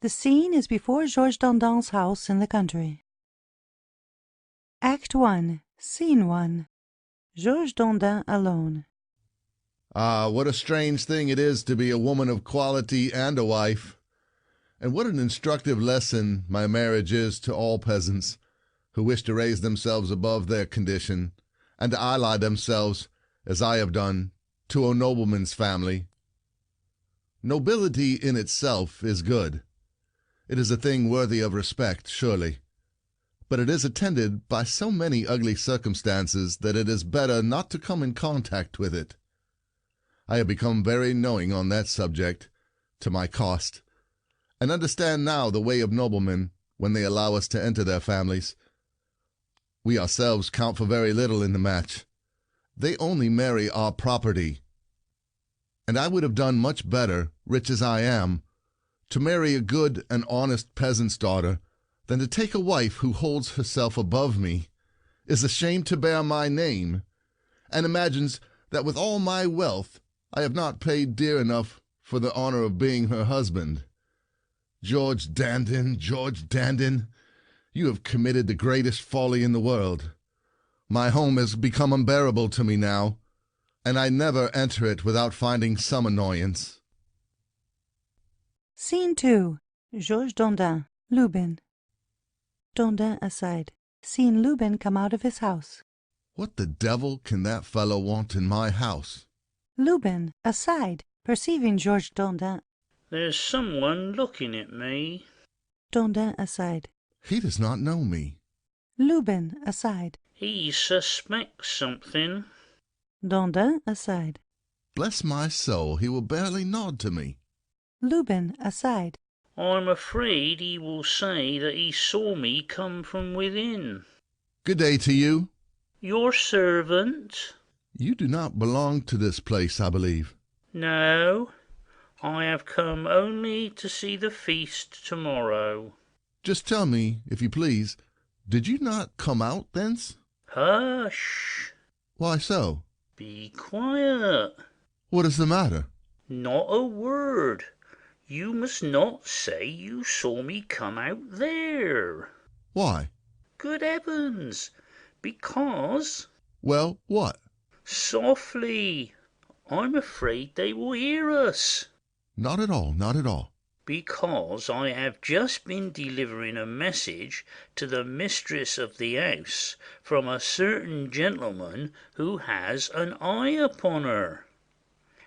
The scene is before Georges Dandin's house in the country. Act 1, Scene 1. Georges Dandin alone. Ah, what a strange thing it is to be a woman of quality and a wife. And what an instructive lesson my marriage is to all peasants who wish to raise themselves above their condition and to ally themselves, as I have done, to a nobleman's family. Nobility in itself is good. It is a thing worthy of respect, surely. But it is attended by so many ugly circumstances that it is better not to come in contact with it. I have become very knowing on that subject, to my cost, and understand now the way of noblemen when they allow us to enter their families. We ourselves count for very little in the match. They only marry our property. And I would have done much better, rich as I am, to marry a good and honest peasant's daughter than to take a wife who holds herself above me, is ashamed to bear my name, and imagines that with all my wealth I have not paid dear enough for the honor of being her husband. George Dandin, you have committed the greatest folly in the world. My home has become unbearable to me now, and I never enter it without finding some annoyance. Scene 2. Georges Dandin, Lubin. Dandin aside. Seeing Lubin come out of his house. What the devil can that fellow want in my house? Lubin aside, perceiving Georges Dandin. There's someone looking at me. Dandin aside. He does not know me. Lubin aside. He suspects something. Dandin aside. Bless my soul, he will barely nod to me. Lubin aside. I'm afraid he will say that he saw me come from within. Good day to you. Your servant? You do not belong to this place, I believe. No, I have come only to see the feast tomorrow. Just tell me, if you please, did you not come out thence? Hush! Why so? Be quiet. What is the matter? Not a word. You must not say you saw me come out there. Why? Good heavens! Because... Well, what? Softly. I'm afraid they will hear us. Not at all, not at all. Because I have just been delivering a message to the mistress of the house from a certain gentleman who has an eye upon her,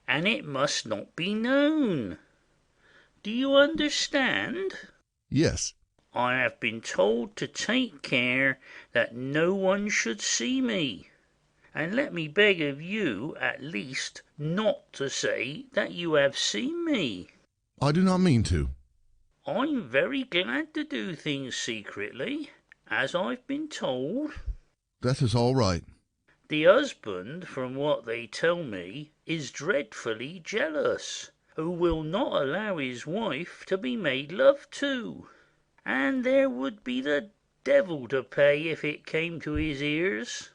and it must not be known. Do you understand? Yes. I have been told to take care that no one should see me, and let me beg of you at least not to say that you have seen me. I do not mean to. I'm very glad to do things secretly, as I've been told. That is all right. The husband, from what they tell me, is dreadfully jealous, who will not allow his wife to be made love to, and there would be the devil to pay if it came to his ears.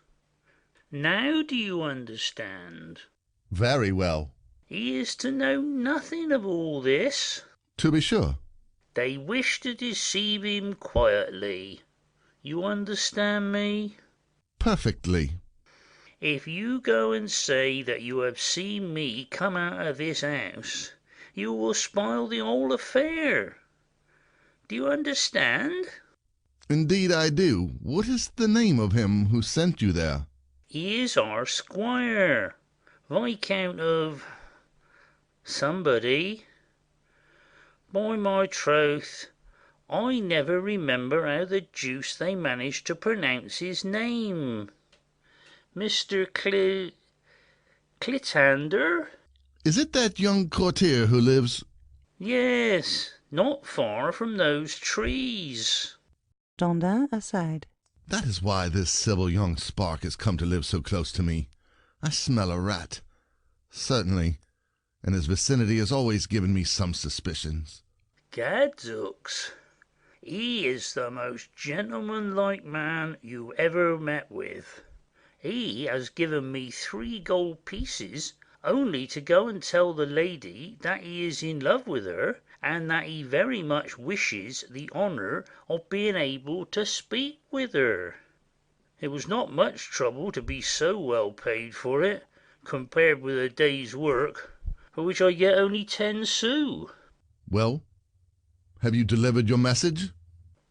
Now do you understand? Very well. He is to know nothing of all this. To be sure. They wish to deceive him quietly. You understand me? Perfectly. If you go and say that you have seen me come out of this house, you will spoil the whole affair. Do you understand? Indeed I do. What is the name of him who sent you there? He is our squire, Viscount of... somebody. By my troth, I never remember how the deuce they managed to pronounce his name. Mr. Clitander? Is it that young courtier who lives... Yes, not far from those trees. Dandin aside. That is why this civil young spark has come to live so close to me. I smell a rat. Certainly. And his vicinity has always given me some suspicions. Gadzooks, he is the most gentlemanlike man you ever met with. He has given me 3 gold pieces only to go and tell the lady that he is in love with her and that he very much wishes the honour of being able to speak with her. It was not much trouble to be so well paid for it, compared with a day's work, for which I get only 10 sous. Well, have you delivered your message?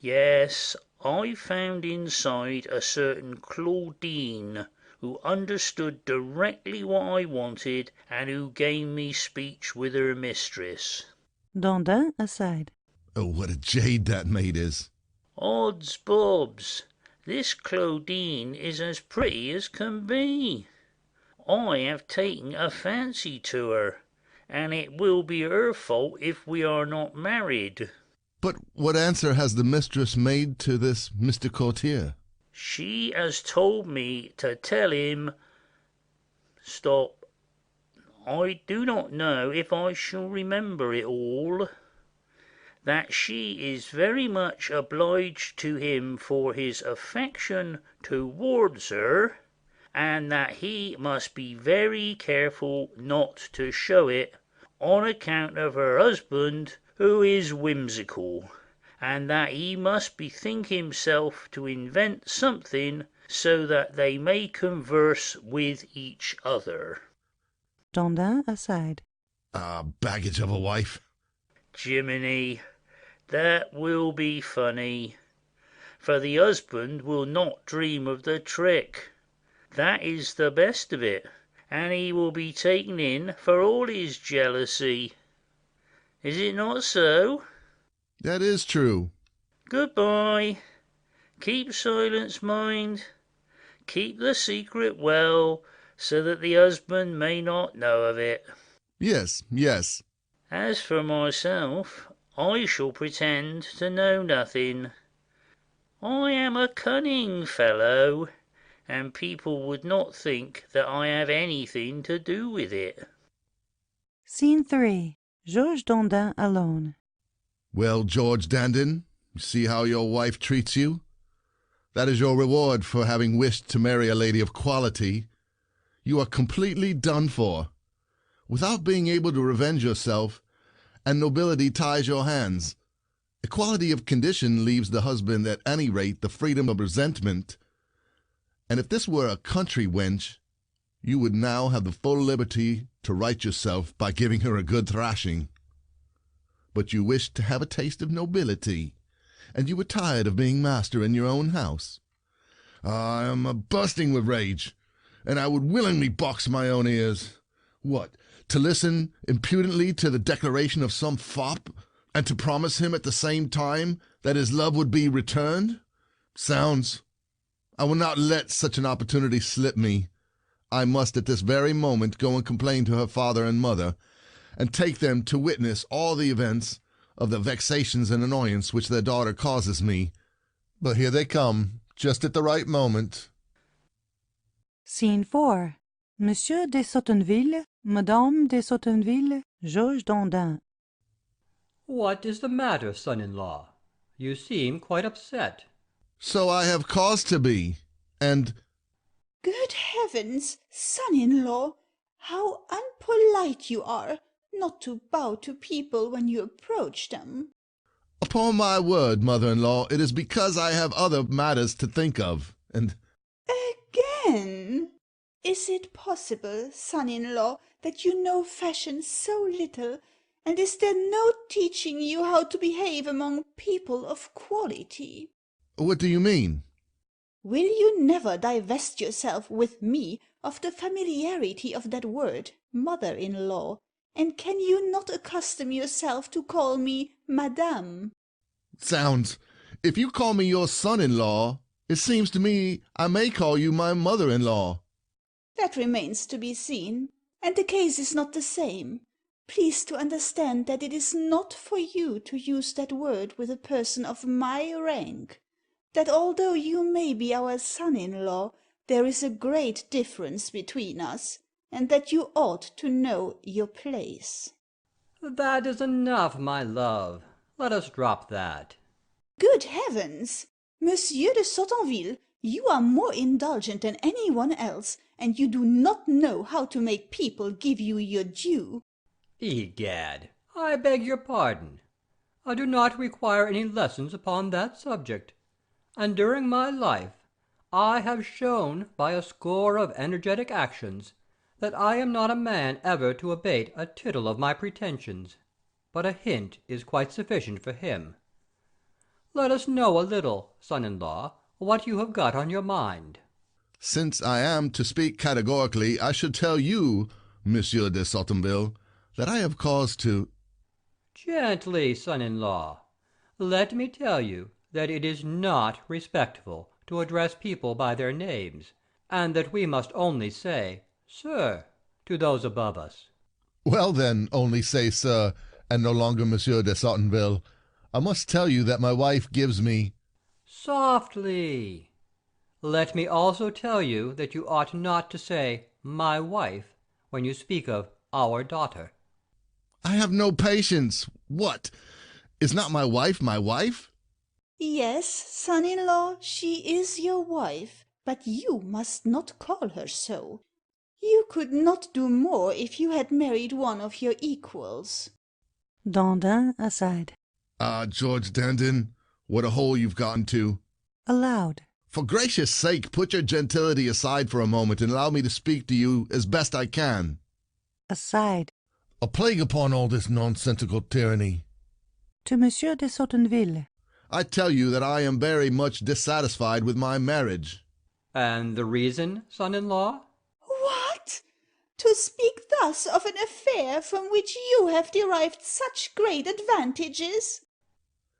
Yes, I found inside a certain Claudine, who understood directly what I wanted, and who gave me speech with her mistress. Dandin aside. Oh, what a jade that maid is. Odds bobs, this Claudine is as pretty as can be. I have taken a fancy to her, and it will be her fault if we are not married. But what answer has the mistress made to this Mr. Courtier? She has told me to tell him... Stop. I do not know if I shall remember it all. That she is very much obliged to him for his affection towards her, and that he must be very careful not to show it on account of her husband, who is whimsical, and that he must bethink himself to invent something so that they may converse with each other. Dandin aside. Ah, baggage of a wife. Jiminy, that will be funny, for the husband will not dream of the trick. That is the best of it, and he will be taken in for all his jealousy. Is it not so? That is true. Goodbye. Keep silence, mind. Keep the secret well, so that the husband may not know of it. Yes, yes. As for myself, I shall pretend to know nothing. I am a cunning fellow, and people would not think that I have anything to do with it. Scene 3. Georges Dandin alone. Well, George Dandin, you see how your wife treats you? That is your reward for having wished to marry a lady of quality. You are completely done for. Without being able to revenge yourself, and nobility ties your hands. Equality of condition leaves the husband at any rate the freedom of resentment. And if this were a country wench, you would now have the full liberty to right yourself by giving her a good thrashing. But you wished to have a taste of nobility, and you were tired of being master in your own house. I am bursting with rage, and I would willingly box my own ears. What, to listen impudently to the declaration of some fop, and to promise him at the same time that his love would be returned? Sounds. I will not let such an opportunity slip me. I must at this very moment go and complain to her father and mother, and take them to witness all the events of the vexations and annoyance which their daughter causes me. But here they come, just at the right moment. Scene 4. Monsieur de Sotenville, Madame de Sotenville, Georges Dandin. What is the matter, son-in-law? You seem quite upset. So I have cause to be, and... Good heavens, son-in-law, how unpolite you are, not to bow to people when you approach them. Upon my word, mother-in-law, it is because I have other matters to think of, and... Again? Is it possible, son-in-law, that you know fashion so little, and is there no teaching you how to behave among people of quality? What do you mean? Will you never divest yourself with me of the familiarity of that word, mother-in-law, and can you not accustom yourself to call me Madame? Zounds, if you call me your son-in-law, it seems to me I may call you my mother-in-law. That remains to be seen, and the case is not the same. Please to understand that it is not for you to use that word with a person of my rank, that although you may be our son-in-law, there is a great difference between us, and that you ought to know your place. That is enough, my love. Let us drop that. Good heavens! Monsieur de Sotenville, you are more indulgent than any one else, and you do not know how to make people give you your due. Egad, I beg your pardon. I do not require any lessons upon that subject, and during my life I have shown by a score of energetic actions that I am not a man ever to abate a tittle of my pretensions, but a hint is quite sufficient for him. Let us know a little, son-in-law, what you have got on your mind. Since I am to speak categorically, I should tell you, Monsieur de Sotenville, that I have cause to— Gently, son-in-law. Let me tell you that it is not respectful to address people by their names, and that we must only say, sir, to those above us. Well then, only say sir, and no longer Monsieur de Sotenville. I must tell you that my wife gives me— Softly. Let me also tell you that you ought not to say my wife when you speak of our daughter. I have no patience. What? Is not my wife my wife? Yes, son-in-law, she is your wife, but you must not call her so. You could not do more if you had married one of your equals. Dandin aside. Ah, George Dandin, what a hole you've gotten to. Aloud. For gracious sake, put your gentility aside for a moment and allow me to speak to you as best I can. Aside. A plague upon all this nonsensical tyranny. To Monsieur de Sotenville. I tell you that I am very much dissatisfied with my marriage. And the reason, son-in-law? What? To speak thus of an affair from which you have derived such great advantages?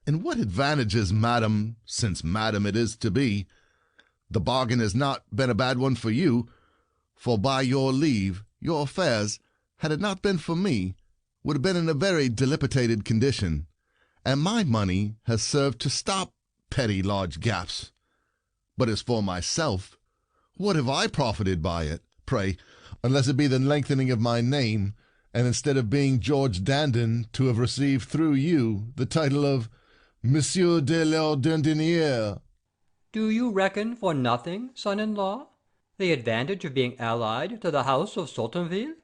And what advantages, madam, since madam it is to be? The bargain has not been a bad one for you, for by your leave, your affairs, had it not been for me, would have been in a very dilapidated condition, and my money has served to stop petty large gaps. But as for myself, what have I profited by it, pray, unless it be the lengthening of my name, and instead of being George Dandin, to have received through you the title of Monsieur de la Dandinière? Do you reckon for nothing, son-in-law, the advantage of being allied to the house of Sotenville?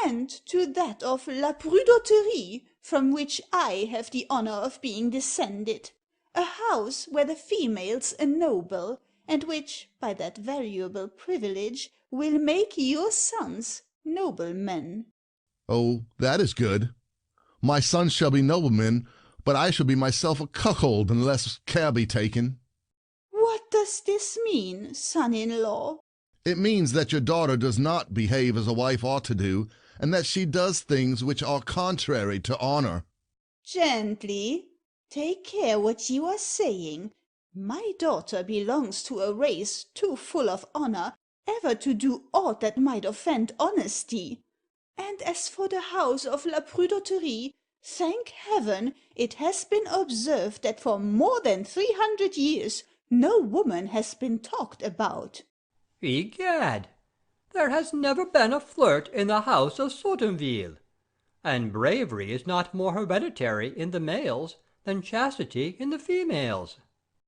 And to that of La Prudoterie, from which I have the honour of being descended, a house where the females ennoble, and which, by that valuable privilege, will make your sons noblemen. Oh, that is good. My sons shall be noblemen, but I shall be myself a cuckold unless care be taken. What does this mean, son-in-law? It means that your daughter does not behave as a wife ought to do, and that she does things which are contrary to honor. Gently. Take care what you are saying. My daughter belongs to a race too full of honor ever to do aught that might offend honesty. And as for the house of La Prudoterie, thank heaven, it has been observed that for more than 300 years no woman has been talked about. Egad, there has never been a flirt in the house of Sotenville, and bravery is not more hereditary in the males than chastity in the females.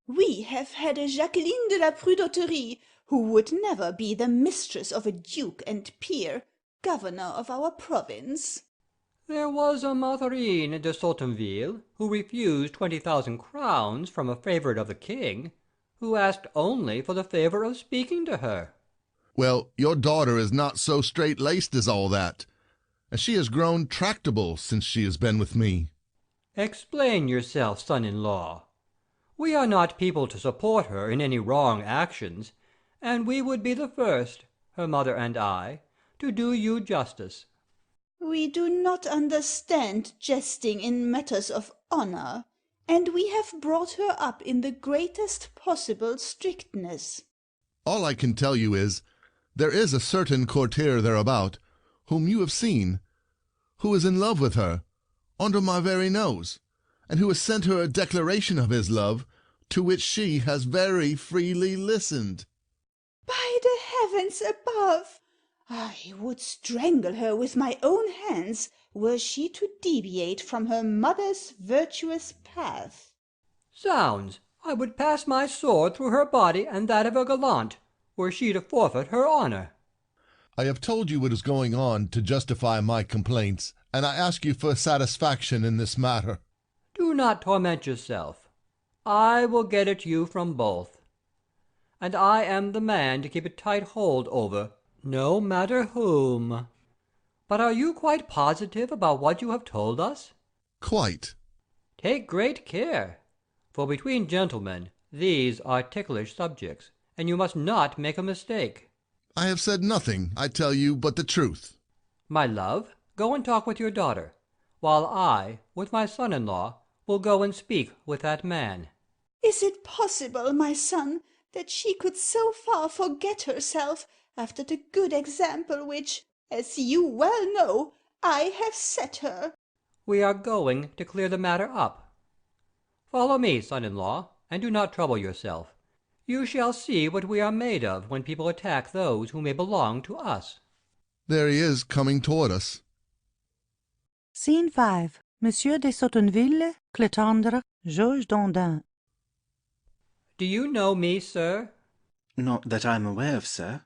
We have had a Jacqueline de la Prudoterie, who would never be the mistress of a duke and peer, governor of our province. There was a Matherine de Sotenville, who refused 20,000 crowns from a favourite of the king, who asked only for the favour of speaking to her. Well, your daughter is not so straight-laced as all that, and she has grown tractable since she has been with me. Explain yourself, son-in-law. We are not people to support her in any wrong actions, and we would be the first, her mother and I, to do you justice. We do not understand jesting in matters of honour, and we have brought her up in the greatest possible strictness. All I can tell you is, there is a certain courtier thereabout, whom you have seen, who is in love with her, under my very nose, and who has sent her a declaration of his love, to which she has very freely listened. By the heavens above! I would strangle her with my own hands, were she to deviate from her mother's virtuous path. Zounds, I would pass my sword through her body and that of her gallant, were she to forfeit her honour. I have told you what is going on to justify my complaints, and I ask you for satisfaction in this matter. Do not torment yourself. I will get at you from both, and I am the man to keep a tight hold over, no matter whom. But are you quite positive about what you have told us? Quite. Take great care, for between gentlemen these are ticklish subjects, and you must not make a mistake. I have said nothing, I tell you, but the truth. My love, go and talk with your daughter, while I, with my son-in-law, will go and speak with that man. Is it possible, my son, that she could so far forget herself after the good example which, as you well know, I have set her? We are going to clear the matter up. Follow me, son-in-law, and do not trouble yourself. You shall see what we are made of when people attack those who may belong to us. There he is, coming toward us. Scene 5. Monsieur de Sotenville, Cletendre, Georges Dandin. Do you know me, sir? Not that I am aware of, sir.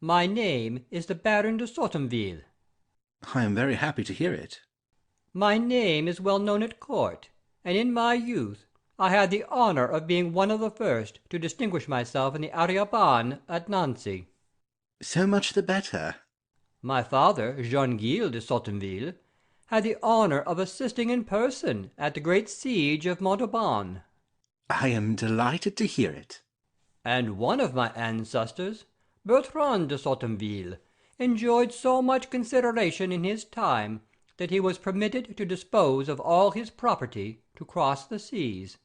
My name is the Baron de Sotenville. I am very happy to hear it. My name is well known at court, and in my youth I had the honor of being one of the first to distinguish myself in the Areopagne at Nancy. So much the better. My father, Jean-Gilles de Sotenville, had the honor of assisting in person at the great siege of Montauban. I am delighted to hear it. And one of my ancestors, Bertrand de Sotenville, enjoyed so much consideration in his time that he was permitted to dispose of all his property to cross the seas.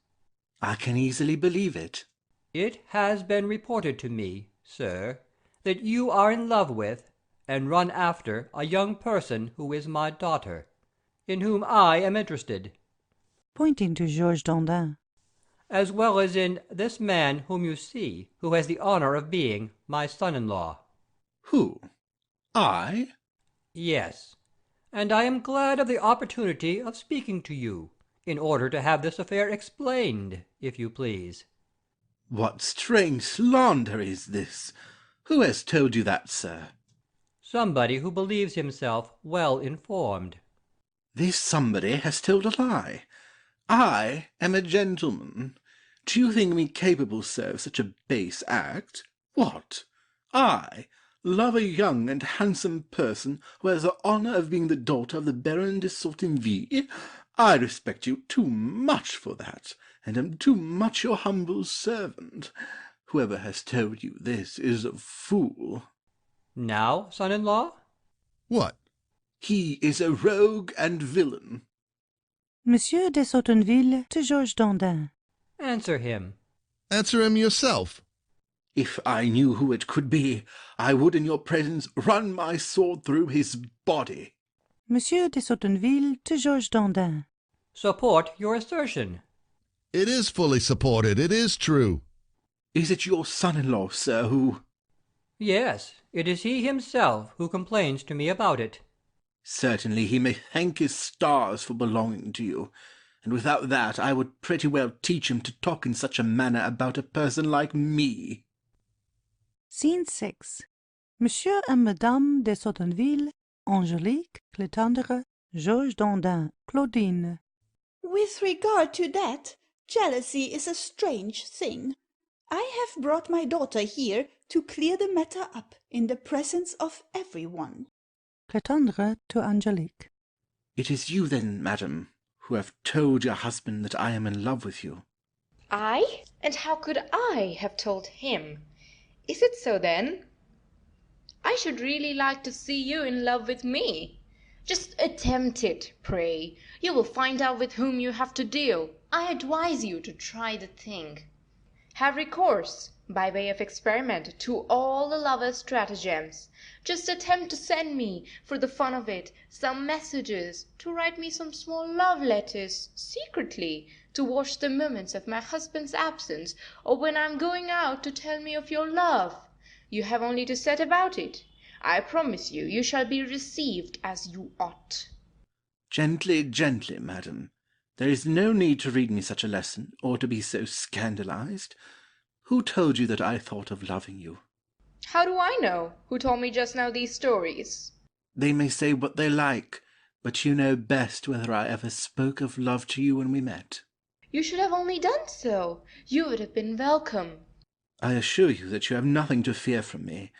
I can easily believe it. It has been reported to me, sir, that you are in love with and run after a young person who is my daughter, in whom I am interested, Pointing to Georges Dandin. as well as in this man whom you see, who has the honor of being my son-in-law. Who? I? Yes, and I am glad of the opportunity of speaking to you, in order to have this affair explained, if you please. What strange slander is this? Who has told you that, sir? Somebody who believes himself well informed. This somebody has told a lie. I am a gentleman. Do you think me capable, sir, of such a base act? What? I love a young and handsome person who has the honour of being the daughter of the Baron de Sotenville? I respect you too much for that, and am too much your humble servant. Whoever has told you this is a fool. Now, son-in-law? What? He is a rogue and villain. Monsieur de Sotenville to Georges Dandin. Answer him. Answer him yourself. If I knew who it could be, I would in your presence run my sword through his body. Monsieur de Sotenville to Georges Dandin. Support your assertion. It is fully supported. It is true. Is it your son-in-law, sir, who— Yes, it is he himself who complains to me about it. Certainly he may thank his stars for belonging to you, and without that I would pretty well teach him to talk in such a manner about a person like me. Scene 6. Monsieur and Madame de Sotenville, Angélique, Cletendre, Georges Dandin, Claudine. With regard to that, jealousy is a strange thing. I have brought my daughter here to clear the matter up in the presence of everyone. Cletendre to Angélique. It is you, then, madam, who have told your husband that I am in love with you. I? And how could I have told him? Is it so, then? I should really like to see you in love with me. Just attempt it, pray. You will find out with whom you have to deal. I advise you to try the thing. Have recourse, by way of experiment, to all the lovers' stratagems. Just attempt to send me, for the fun of it, some messages, to write me some small love letters, secretly, to watch the moments of my husband's absence, or when I am going out, to tell me of your love. You have only to set about it. I promise you, you shall be received as you ought. Gently, gently, madam. There is no need to read me such a lesson, or to be so scandalized. Who told you that I thought of loving you? How do I know? Who told me just now these stories? They may say what they like. but you know best whether I ever spoke of love to you when we met. You should have only done so. You would have been welcome. I assure you that you have nothing to fear from me,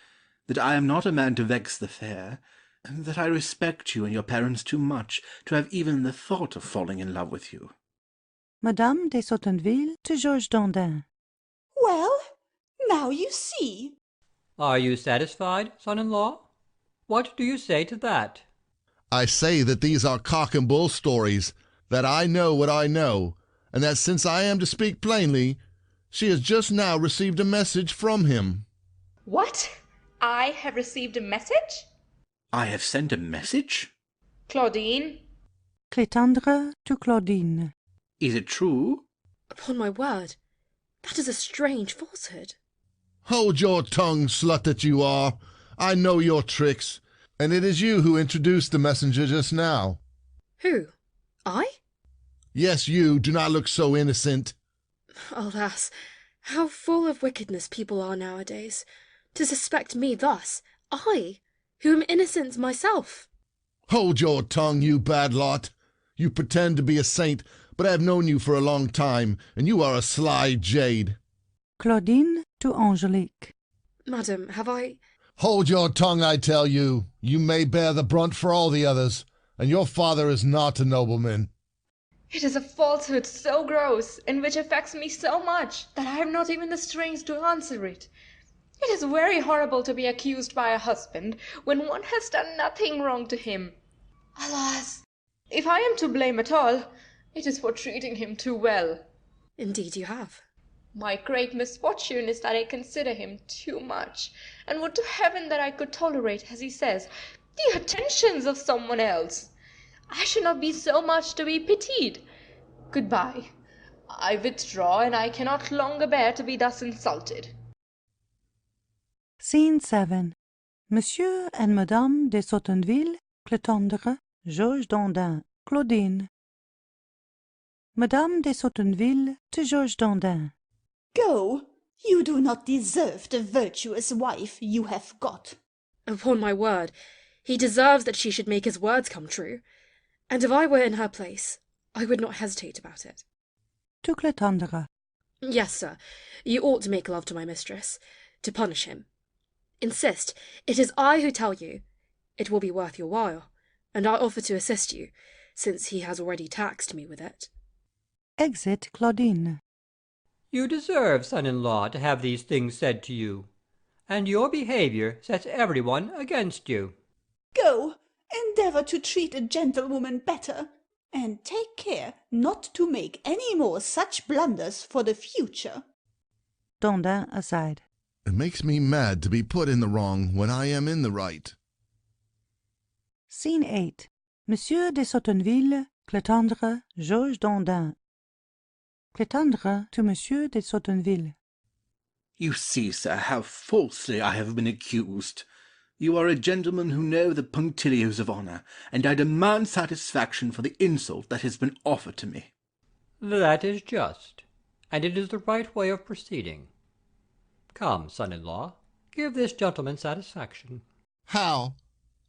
that I am not a man to vex the fair, and that I respect you and your parents too much to have even the thought of falling in love with you. Madame de Sotenville to Georges Dandin. Well, now you see. Are you satisfied, son-in-law? What do you say to that? I say that these are cock and bull stories, that I know what I know, and that since I am to speak plainly, she has just now received a message from him. What? I have received a message? I have sent a message? Claudine? Clétendre to Claudine. Is it true? Upon my word, that is a strange falsehood. Hold your tongue, slut that you are. I know your tricks, and it is you who introduced the messenger just now. Who? I? Yes, you. Do not look so innocent. Alas, how full of wickedness people are nowadays, to suspect me thus, I, who am innocent myself. Hold your tongue, you bad lot. You pretend to be a saint, but I have known you for a long time, and you are a sly jade. Claudine to Angelique. Madam, have I... Hold your tongue, I tell you. You may bear the brunt for all the others, and your father is not a nobleman. It is a falsehood so gross, and which affects me so much, that I have not even the strength to answer it. It is very horrible to be accused by a husband, when one has done nothing wrong to him. Alas, if I am to blame at all, it is for treating him too well. Indeed you have. My great misfortune is that I consider him too much, and would to heaven that I could tolerate, as he says, the attentions of someone else. I should not be so much to be pitied. Goodbye. I withdraw, and I cannot longer bear to be thus insulted. Scene 7. Monsieur and Madame de Sotenville, Clétendre, Georges Dandin, Claudine. Madame de Sotenville to Georges Dandin. Go. You do not deserve the virtuous wife you have got. Upon my word, he deserves that she should make his words come true. And if I were in her place, I would not hesitate about it. To Clétendre. Yes, sir, you ought to make love to my mistress, to punish him. Insist, it is I who tell you. It will be worth your while, and I offer to assist you, since he has already taxed me with it. Exit Claudine. You deserve, son-in-law, to have these things said to you, and your behaviour sets everyone against you. Go. Endeavour to treat a gentlewoman better, and take care not to make any more such blunders for the future. Dandin aside. It makes me mad to be put in the wrong when I am in the right. Scene 8. Monsieur de Sotenville, Clétendre, Georges Dandin. Clétendre to Monsieur de Sotenville. You see, sir, how falsely I have been accused. You are a gentleman who know the punctilios of honour, and I demand satisfaction for the insult that has been offered to me. That is just, and it is the right way of proceeding. Come, son-in-law, give this gentleman satisfaction. How?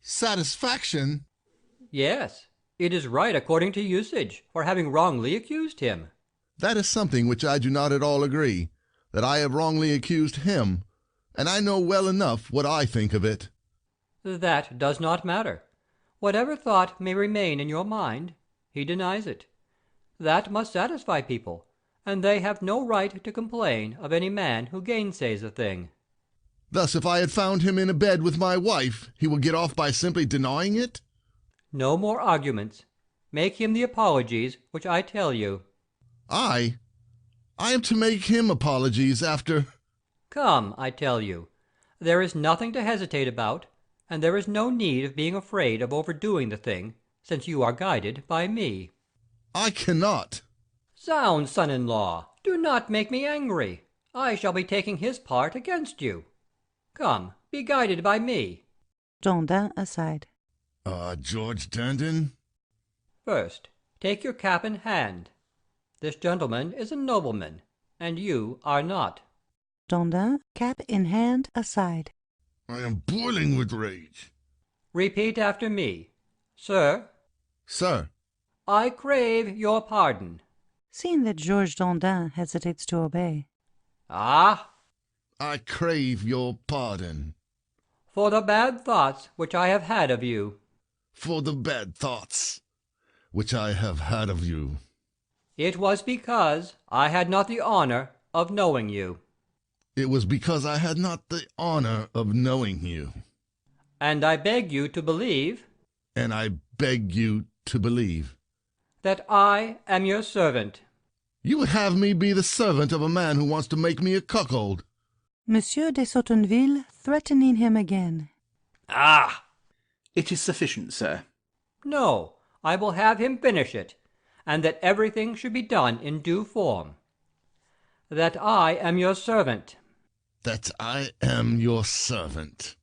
Satisfaction? Yes, it is right according to usage, for having wrongly accused him. That is something which I do not at all agree, that I have wrongly accused him, and I know well enough what I think of it. That does not matter. Whatever thought may remain in your mind, he denies it. That must satisfy people, and they have no right to complain of any man who gainsays a thing. Thus, if I had found him in a bed with my wife, he will get off by simply denying it? No more arguments. Make him the apologies which I tell you. I am to make him apologies after... Come, I tell you. There is nothing to hesitate about, and there is no need of being afraid of overdoing the thing, since you are guided by me. I cannot. Zounds, son-in-law, do not make me angry. I shall be taking his part against you. Come, be guided by me. Dandin aside. George Dandin? First, take your cap in hand. This gentleman is a nobleman, and you are not. Dandin, cap in hand, aside. I am boiling with rage. Repeat after me. Sir, Sir. I crave your pardon. Seeing that Georges Dandin hesitates to obey. Ah! I crave your pardon. For the bad thoughts which I have had of you. For the bad thoughts which I have had of you. It was because I had not the honor of knowing you. It was because I had not the honor of knowing you. And I beg you to believe. And I beg you to believe. That I am your servant. You would have me be the servant of a man who wants to make me a cuckold. Monsieur de Sotenville threatening him again. Ah! It is sufficient, sir. No, I will have him finish it, and that everything should be done in due form. That I am your servant. That I am your servant.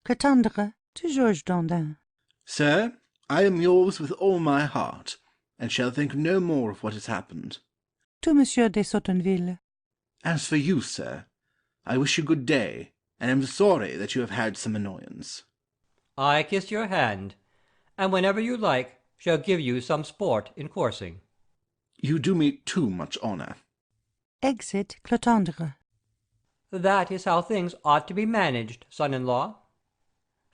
Clitandre to Georges Dandin. Sir, I am yours with all my heart, and shall think no more of what has happened. To Monsieur de Sotenville. As for you, sir, I wish you good day, and am sorry that you have had some annoyance. I kiss your hand, and whenever you like shall give you some sport in coursing. You do me too much honor. Exit Clitandre. That is how things ought to be managed, son-in-law.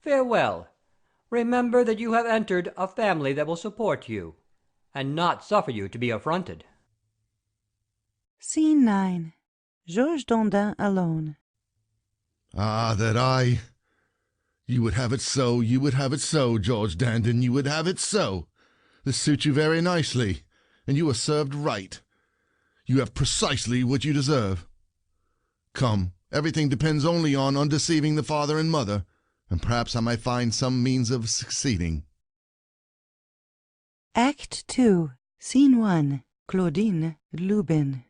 Farewell. Remember that you have entered a family that will support you, and not suffer you to be affronted. Scene 9. Georges Dandin alone. Ah, that I... You would have it so, you would have it so, George Dandin, you would have it so. This suits you very nicely, and you are served right. You have precisely what you deserve. Come, everything depends only on undeceiving the father and mother, and perhaps I might find some means of succeeding. Act 2, Scene 1. Claudine, Lubin.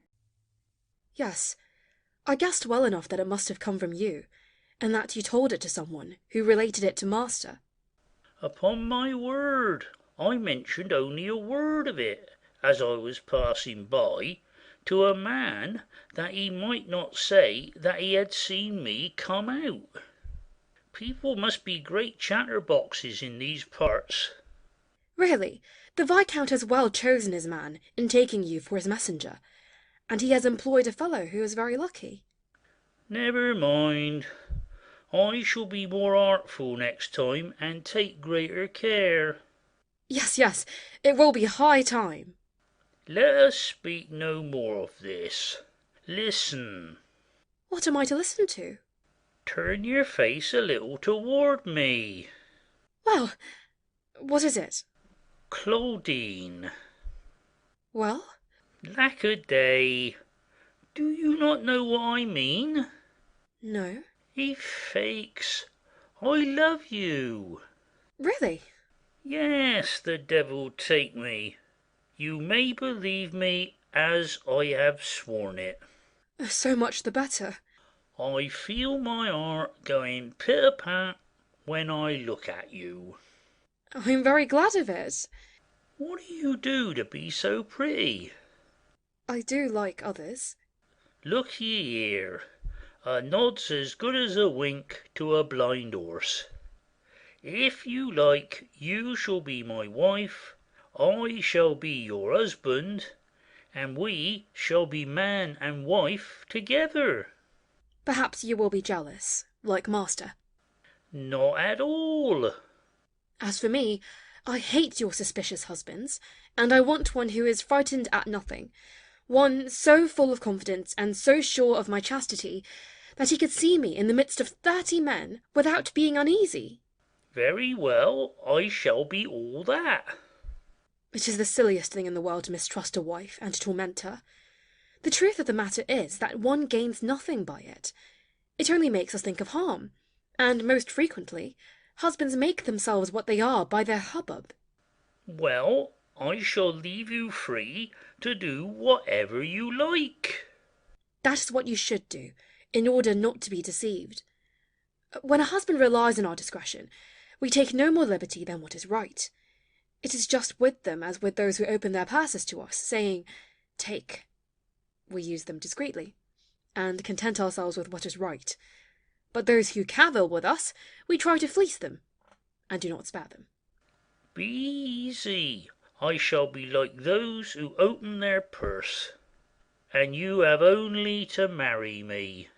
Yes, I guessed well enough that it must have come from you, and that you told it to someone who related it to master. Upon my word, I mentioned only a word of it, as I was passing by, to a man, that he might not say that he had seen me come out. People must be great chatterboxes in these parts. Really, the Viscount has well chosen his man in taking you for his messenger, and he has employed a fellow who is very lucky. Never mind. I shall be more artful next time, and take greater care. Yes, yes, it will be high time. Let us speak no more of this. Listen. What am I to listen to? Turn your face a little toward me. Well, what is it? Claudine. Well? Lack a day. Do you not know what I mean? No. He fakes. I love you. Really? Yes, the devil take me. You may believe me as I have sworn it. So much the better. I feel my heart going pit-a-pat when I look at you. I'm very glad of it. What do you do to be so pretty? I do like others. Look ye here. A nod's as good as a wink to a blind horse. If you like, you shall be my wife, I shall be your husband, and we shall be man and wife together. Perhaps you will be jealous, like master. Not at all. As for me, I hate your suspicious husbands, and I want one who is frightened at nothing, one so full of confidence and so sure of my chastity that he could see me in the midst of 30 men without being uneasy. Very well, I shall be all that. It is the silliest thing in the world to mistrust a wife and to torment her. The truth of the matter is that one gains nothing by it. It only makes us think of harm, and most frequently, husbands make themselves what they are by their hubbub. Well, I shall leave you free to do whatever you like. That is what you should do, in order not to be deceived. When a husband relies on our discretion, we take no more liberty than what is right. It is just with them as with those who open their purses to us, saying, "Take." We use them discreetly, and content ourselves with what is right. But those who cavil with us, we try to fleece them, and do not spare them. Be easy. I shall be like those who open their purse, and you have only to marry me.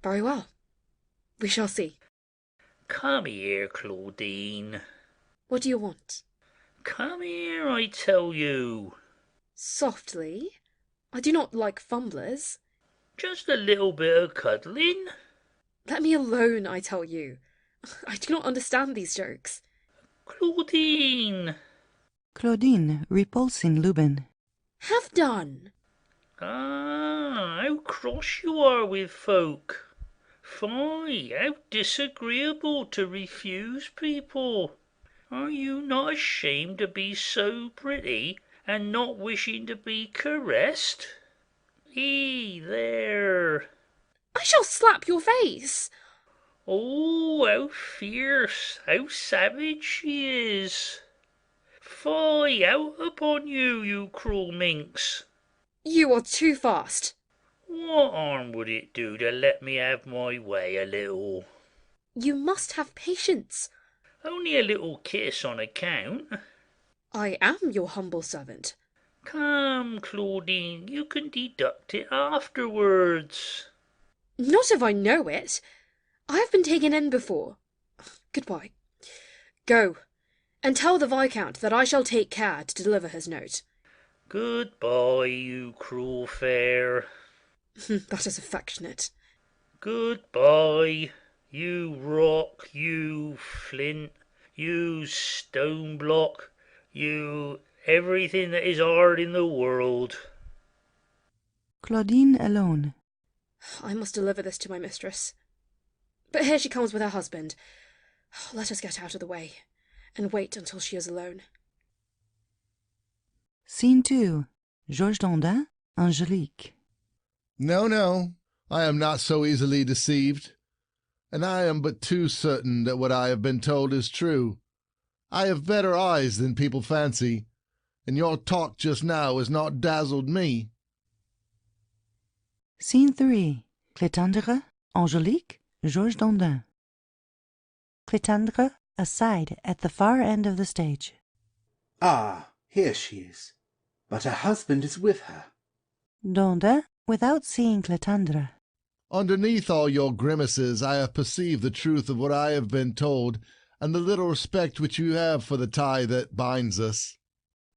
Very well. We shall see. Come here, Claudine. What do you want? Come here, I tell you. Softly. I do not like fumblers. Just a little bit of cuddling. Let me alone, I tell you. I do not understand these jokes. Claudine. Claudine, repulsing Lubin. Have done. Ah, how cross you are with folk. Fie, how disagreeable to refuse people. Are you not ashamed to be so pretty and not wishing to be caressed? There. I shall slap your face. Oh, how fierce, how savage she is. Fie, out upon you, you cruel minx. You are too fast. What harm would it do to let me have my way a little? You must have patience. Only a little kiss on account. I am your humble servant. Come, Claudine, you can deduct it afterwards. Not if I know it. I have been taken in before. Goodbye. Go, and tell the Viscount that I shall take care to deliver his note. Goodbye, you cruel fair. That is affectionate. Goodbye, you rock, you flint, you stone block, you everything that is hard in the world. Claudine alone. I must deliver this to my mistress. But here she comes with her husband. Let us get out of the way, and wait until she is alone. Scene 2. Georges Dandin, Angélique. No, no, I am not so easily deceived, and I am but too certain that what I have been told is true. I have better eyes than people fancy, and your talk just now has not dazzled me. Scene 3. Clétendre, Angélique, Georges Dandin. Clétendre, aside at the far end of the stage. Ah, here she is. But her husband is with her. Dandin, without seeing Clétendre. Underneath all your grimaces I have perceived the truth of what I have been told, and the little respect which you have for the tie that binds us.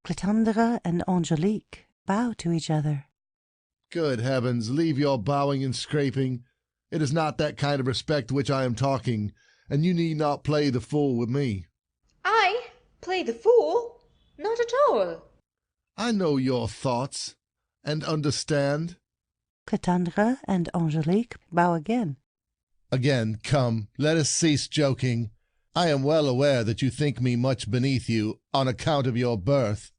Clétendre and Angélique bow to each other. Good heavens, leave your bowing and scraping. It is not that kind of respect which I am talking, and you need not play the fool with me. I play the fool? Not at all. I know your thoughts, and understand. Clétendre and Angélique bow again. Again, come, let us cease joking. I am well aware that you think me much beneath you on account of your birth,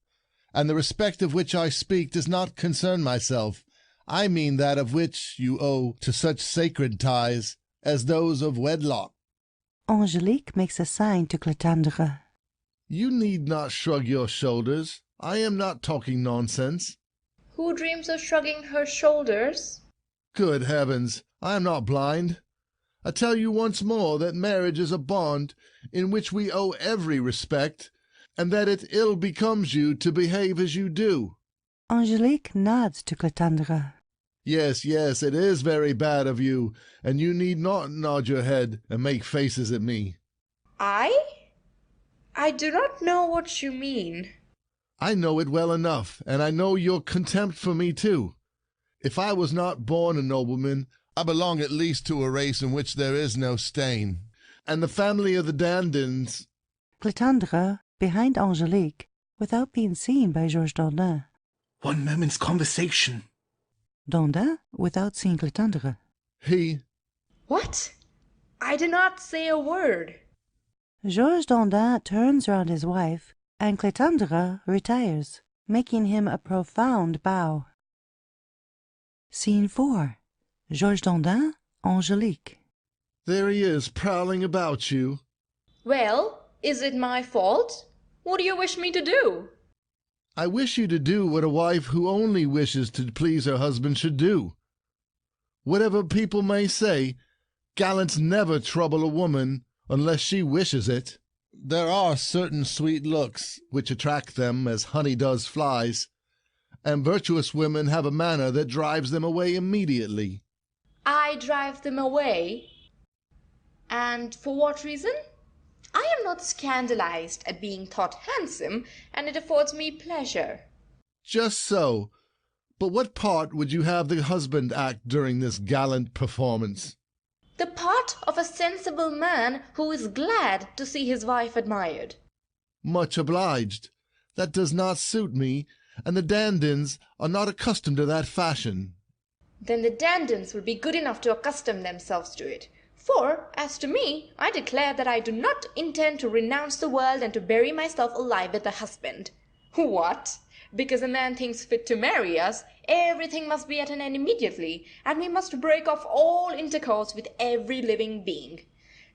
and the respect of which I speak does not concern myself. I mean that of which you owe to such sacred ties as those of wedlock. Angélique makes a sign to Clétendre. You need not shrug your shoulders. I am not talking nonsense. Who dreams of shrugging her shoulders? Good heavens, I am not blind. I tell you once more that marriage is a bond in which we owe every respect, and that it ill becomes you to behave as you do. Angélique nods to Clétendre. Yes, yes, it is very bad of you, and you need not nod your head and make faces at me. I do not know what you mean. I know it well enough, and I know your contempt for me too. If I was not born a nobleman, I belong at least to a race in which there is no stain, and the family of the Dandins. Clétendre, behind Angélique, without being seen by Georges Dandin. One moment's conversation. Dandin, without seeing Clétendre. He. What? I did not say a word. Georges Dandin turns round his wife, and Clétendre retires, making him a profound bow. Scene 4. Georges Dandin, Angélique. There he is, prowling about you. Well, is it my fault? What do you wish me to do? I wish you to do what a wife who only wishes to please her husband should do. Whatever people may say, gallants never trouble a woman unless she wishes it. there are certain sweet looks which attract them as honey does flies, and virtuous women have a manner that drives them away immediately. I drive them away? And for what reason? I am not scandalized at being thought handsome, and it affords me pleasure. Just so. But what part would you have the husband act during this gallant performance? The part of a sensible man who is glad to see his wife admired. Much obliged. That does not suit me, and the Dandins are not accustomed to that fashion. Then the Dandins will be good enough to accustom themselves to it. For, as to me, I declare that I do not intend to renounce the world and to bury myself alive with a husband. What? Because a man thinks fit to marry us, everything must be at an end immediately, and we must break off all intercourse with every living being.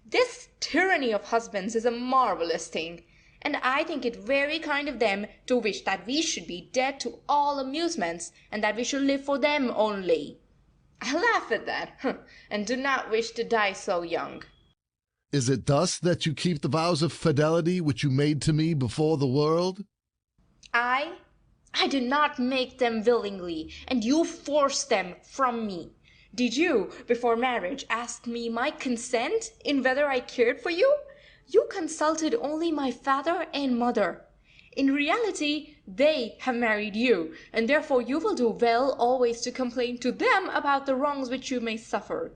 This tyranny of husbands is a marvellous thing, and I think it very kind of them to wish that we should be dead to all amusements, and that we should live for them only. I laugh at that, and do not wish to die so young. Is it thus that you keep the vows of fidelity which you made to me before the world? I did not make them willingly, and you forced them from me. Did you, before marriage, ask me my consent in whether I cared for you? You consulted only my father and mother. In reality, they have married you, and therefore you will do well always to complain to them about the wrongs which you may suffer.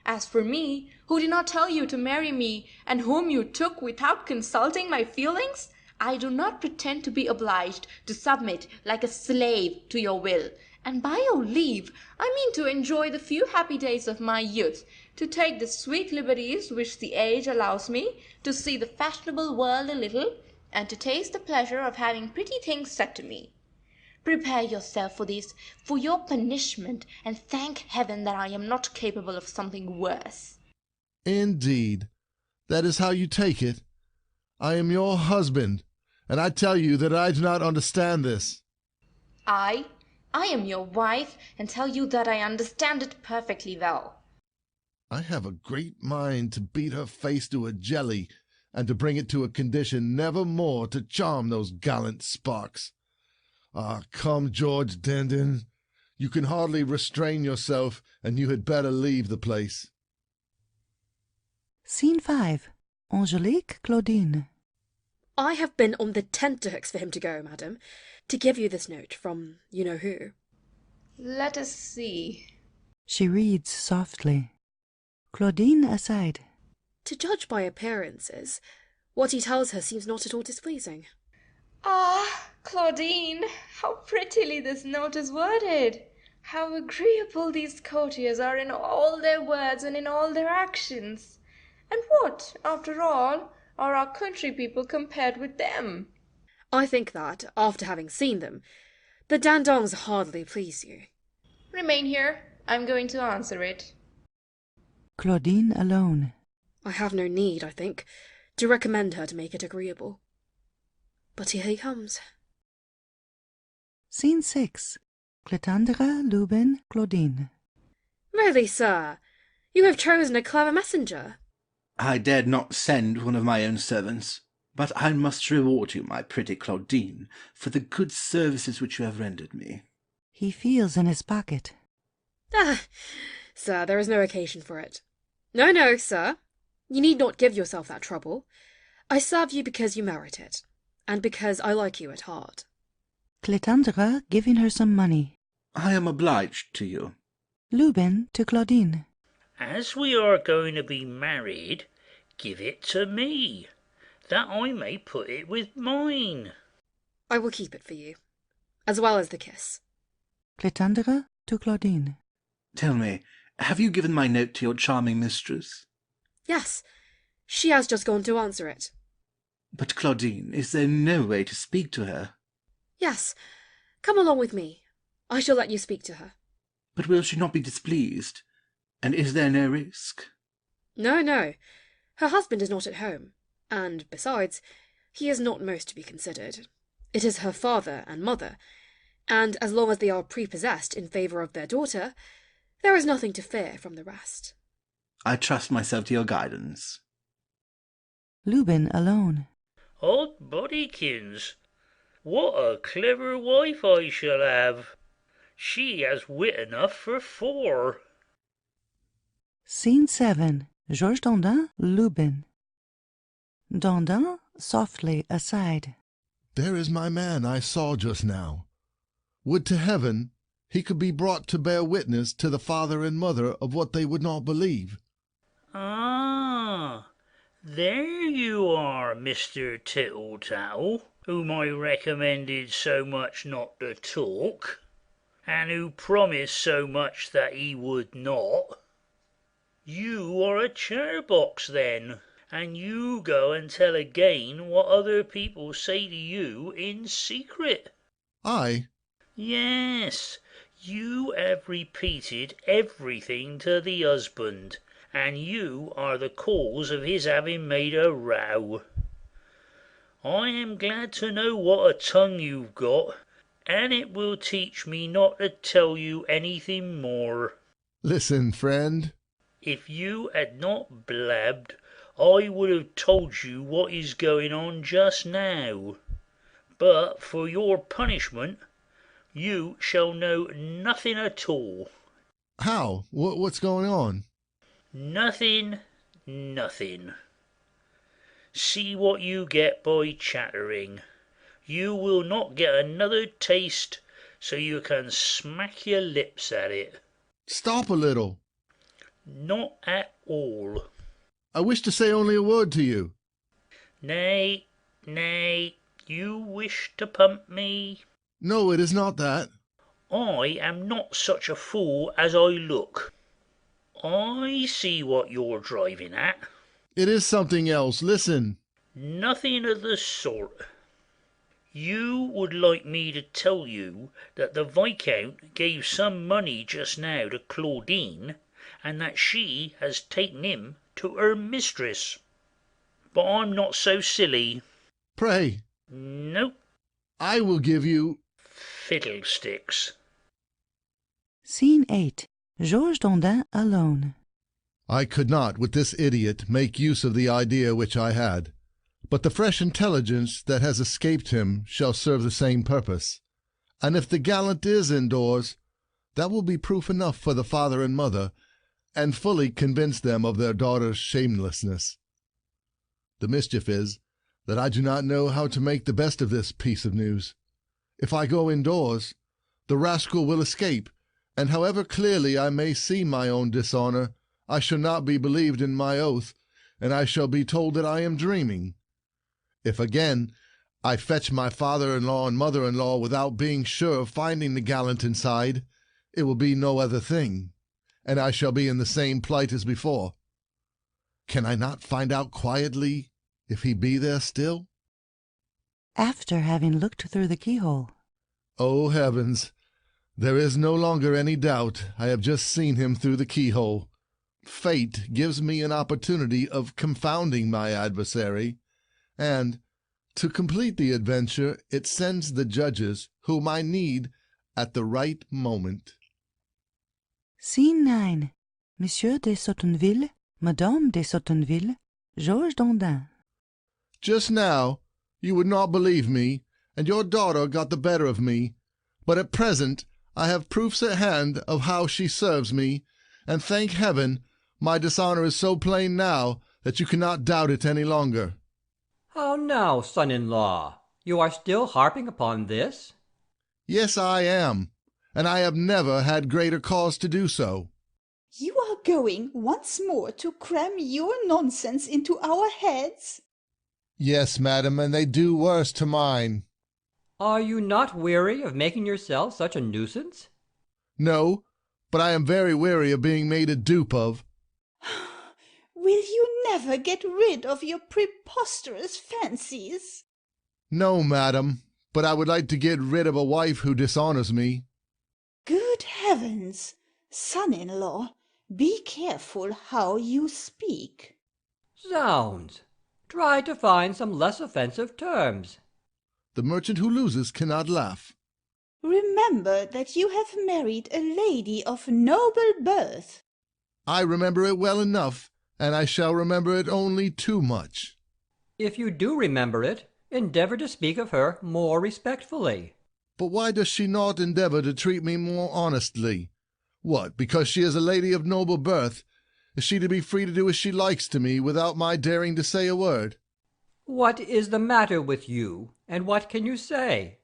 As for me, who did not tell you to marry me, and whom you took without consulting my feelings, I do not pretend to be obliged to submit like a slave to your will, and by your leave I mean to enjoy the few happy days of my youth, to take the sweet liberties which the age allows me, to see the fashionable world a little, and to taste the pleasure of having pretty things said to me. Prepare yourself for this, for your punishment, and thank heaven that I am not capable of something worse. Indeed, that is how you take it. I am your husband, and I tell you that I do not understand this. I am your wife, and tell you that I understand it perfectly well. I have a great mind to beat her face to a jelly, and to bring it to a condition never more to charm those gallant sparks. Ah, come, George Dandin. You can hardly restrain yourself, and you had better leave the place. Scene 5. Angelique, Claudine. I have been on the tenterhooks for him to go, madam, to give you this note from you-know-who. Let us see. She reads softly. Claudine aside. To judge by appearances, what he tells her seems not at all displeasing. Ah, Claudine, how prettily this note is worded! How agreeable these courtiers are in all their words and in all their actions! And what, after all, are our country people compared with them? I think that, after having seen them, the Dandins hardly please you. Remain here. I'm going to answer it. Claudine alone. I have no need, I think, to recommend her to make it agreeable. But here he comes. Scene 6. Cletandre, Lubin, Claudine. Really, sir, you have chosen a clever messenger. I dared not send one of my own servants, but I must reward you, my pretty Claudine, for the good services which you have rendered me. He feels in his pocket. Ah, sir, there is no occasion for it. No, sir, you need not give yourself that trouble. I serve you because you merit it, and because I like you at heart. Cletandre giving her some money. I am obliged to you. Lubin to Claudine. As we are going to be married, give it to me, that I may put it with mine. I will keep it for you, as well as the kiss. Cletandre to Claudine. Tell me, have you given my note to your charming mistress? Yes, she has just gone to answer it. But, Claudine, is there no way to speak to her? Yes, come along with me. I shall let you speak to her. But will she not be displeased? And is there no risk? No. Her husband is not at home, and, besides, he is not most to be considered. It is her father and mother, and as long as they are prepossessed in favour of their daughter, there is nothing to fear from the rest. I trust myself to your guidance. Lubin alone. Odd bodykins, what a clever wife I shall have! She has wit enough for 4. Scene 7. Georges Dandin, Lubin. Dandin softly aside. There is my man I saw just now. Would to heaven he could be brought to bear witness to the father and mother of what they would not believe. Ah, there you are, Mr. Tittle-Tattle, whom I recommended so much not to talk, and who promised so much that he would not. You are a chatterbox, then, and you go and tell again what other people say to you in secret. I? Yes, you have repeated everything to the husband, and you are the cause of his having made a row. I am glad to know what a tongue you've got, and it will teach me not to tell you anything more. Listen, friend. If you had not blabbed, I would have told you what is going on just now. But for your punishment, you shall know nothing at all. How? What's going on? Nothing, nothing. See what you get by chattering. You will not get another taste, so you can smack your lips at it. Stop a little. Not at all. I wish to say only a word to you. Nay, nay, you wish to pump me? No, it is not that. I am not such a fool as I look. I see what you're driving at. It is something else. Listen. Nothing of the sort. You would like me to tell you that the Viscount gave some money just now to Claudine, and that she has taken him to her mistress. But I'm not so silly. Pray. Nope. I will give you... Fiddlesticks. Scene 8. Georges Dandin alone. I could not, with this idiot, make use of the idea which I had. But the fresh intelligence that has escaped him shall serve the same purpose. And if the gallant is indoors, that will be proof enough for the father and mother, and fully convince them of their daughter's shamelessness. The mischief is that I do not know how to make the best of this piece of news. If I go indoors, the rascal will escape, and however clearly I may see my own dishonour, I shall not be believed in my oath, and I shall be told that I am dreaming. If again I fetch my father-in-law and mother-in-law without being sure of finding the gallant inside, it will be no other thing, and I shall be in the same plight as before. Can I not find out quietly if he be there still? After having looked through the keyhole. Oh, heavens! There is no longer any doubt. I have just seen him through the keyhole. Fate gives me an opportunity of confounding my adversary, and, to complete the adventure, it sends the judges whom I need at the right moment. Scene 9. Monsieur de Sotenville, Madame de Sotenville, Georges Dandin. Just now you would not believe me, and your daughter got the better of me, but at present I have proofs at hand of how she serves me, and thank heaven my dishonour is so plain now that you cannot doubt it any longer. How now, son-in-law? You are still harping upon this? Yes, I am, and I have never had greater cause to do so. You are going once more to cram your nonsense into our heads? Yes, madam, and they do worse to mine. Are you not weary of making yourself such a nuisance? No, but I am very weary of being made a dupe of. Will you never get rid of your preposterous fancies? No, madam, but I would like to get rid of a wife who dishonours me. Good heavens! Son-in-law, be careful how you speak. Zounds! Try to find some less offensive terms. The merchant who loses cannot laugh. Remember that you have married a lady of noble birth. I remember it well enough, and I shall remember it only too much. If you do remember it, Endeavour to speak of her more respectfully. But why does she not endeavor to treat me more honestly? What, because she is a lady of noble birth? Is she to be free to do as she likes to me without my daring to say a word? What is the matter with you, and what can you say?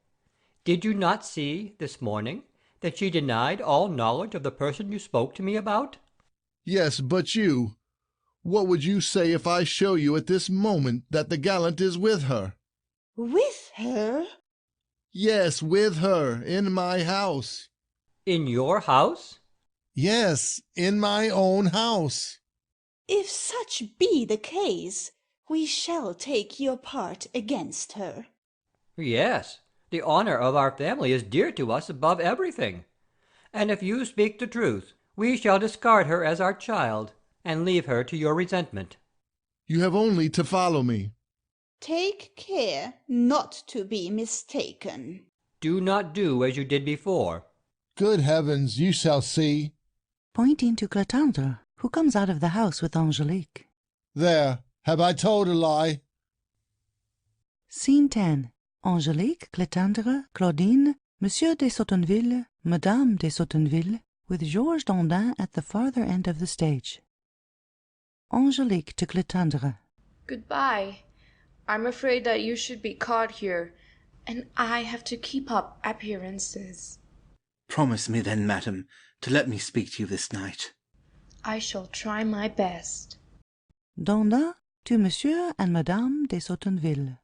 Did you not see, this morning, that she denied all knowledge of the person you spoke to me about? Yes, but you. What would you say if I show you at this moment that the gallant is with her? With her? Yes, with her, in my house. In your house? Yes, in my own house. If such be the case, we shall take your part against her. Yes, the honour of our family is dear to us above everything. And if you speak the truth, we shall discard her as our child, and leave her to your resentment. You have only to follow me. Take care not to be mistaken. Do not do as you did before. Good heavens, you shall see. Pointing to Cletendre, who comes out of the house with Angelique. There, have I told a lie? Scene 10. Angelique, Cletendre, Claudine, Monsieur de Sotenville, Madame de Sotenville, with Georges Dandin at the farther end of the stage. Angelique to Cletendre. Goodbye. I'm afraid that you should be caught here, and I have to keep up appearances. Promise me then, madam, to let me speak to you this night. I shall try my best. Dandin to Monsieur and Madame de Sotenville.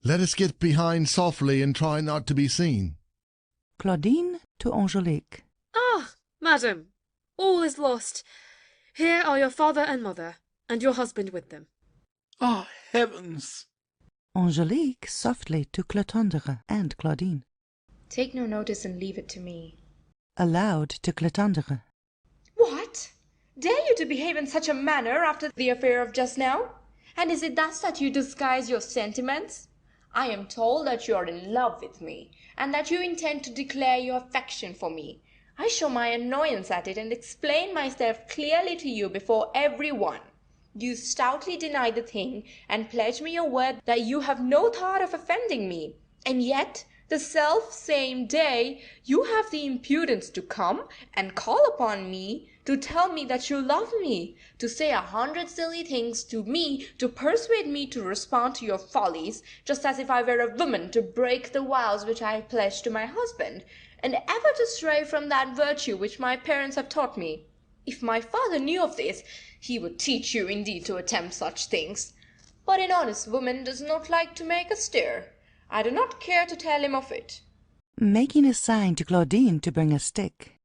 Let us get behind softly and try not to be seen. Claudine to Angelique. Ah, madam, all is lost. Here are your father and mother, and your husband with them. Ah, heavens! Angelique softly to Cletendre and Claudine. Take no notice and leave it to me. Aloud to Cletendre. What? Dare you to behave in such a manner after the affair of just now? And is it thus that you disguise your sentiments? I am told that you are in love with me, and that you intend to declare your affection for me. I show my annoyance at it and explain myself clearly to you before everyone. You stoutly deny the thing, and pledge me your word that you have no thought of offending me. And yet, the self-same day, you have the impudence to come and call upon me to tell me that you love me, to say 100 silly things to me to persuade me to respond to your follies, just as if I were a woman to break the vows which I have pledged to my husband, and ever to stray from that virtue which my parents have taught me. If my father knew of this, he would teach you indeed to attempt such things. But an honest woman does not like to make a stir. I do not care to tell him of it. Making a sign to Claudine to bring a stick.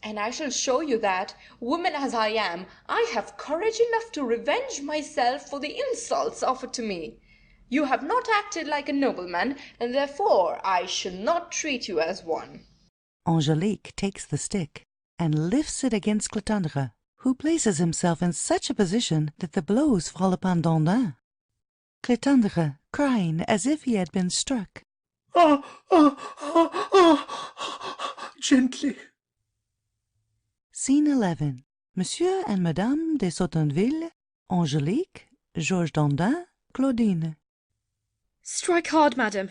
And I shall show you that, woman as I am, I have courage enough to revenge myself for the insults offered to me. You have not acted like a nobleman, and therefore I shall not treat you as one. Angelique takes the stick and lifts it against Cletendre, who places himself in such a position that the blows fall upon Dandin. Cletendre, crying as if he had been struck. Ah, ah, ah, ah, gently. Scene 11. Monsieur and Madame de Sotenville, Angelique, Georges Dandin, Claudine. Strike hard, madam.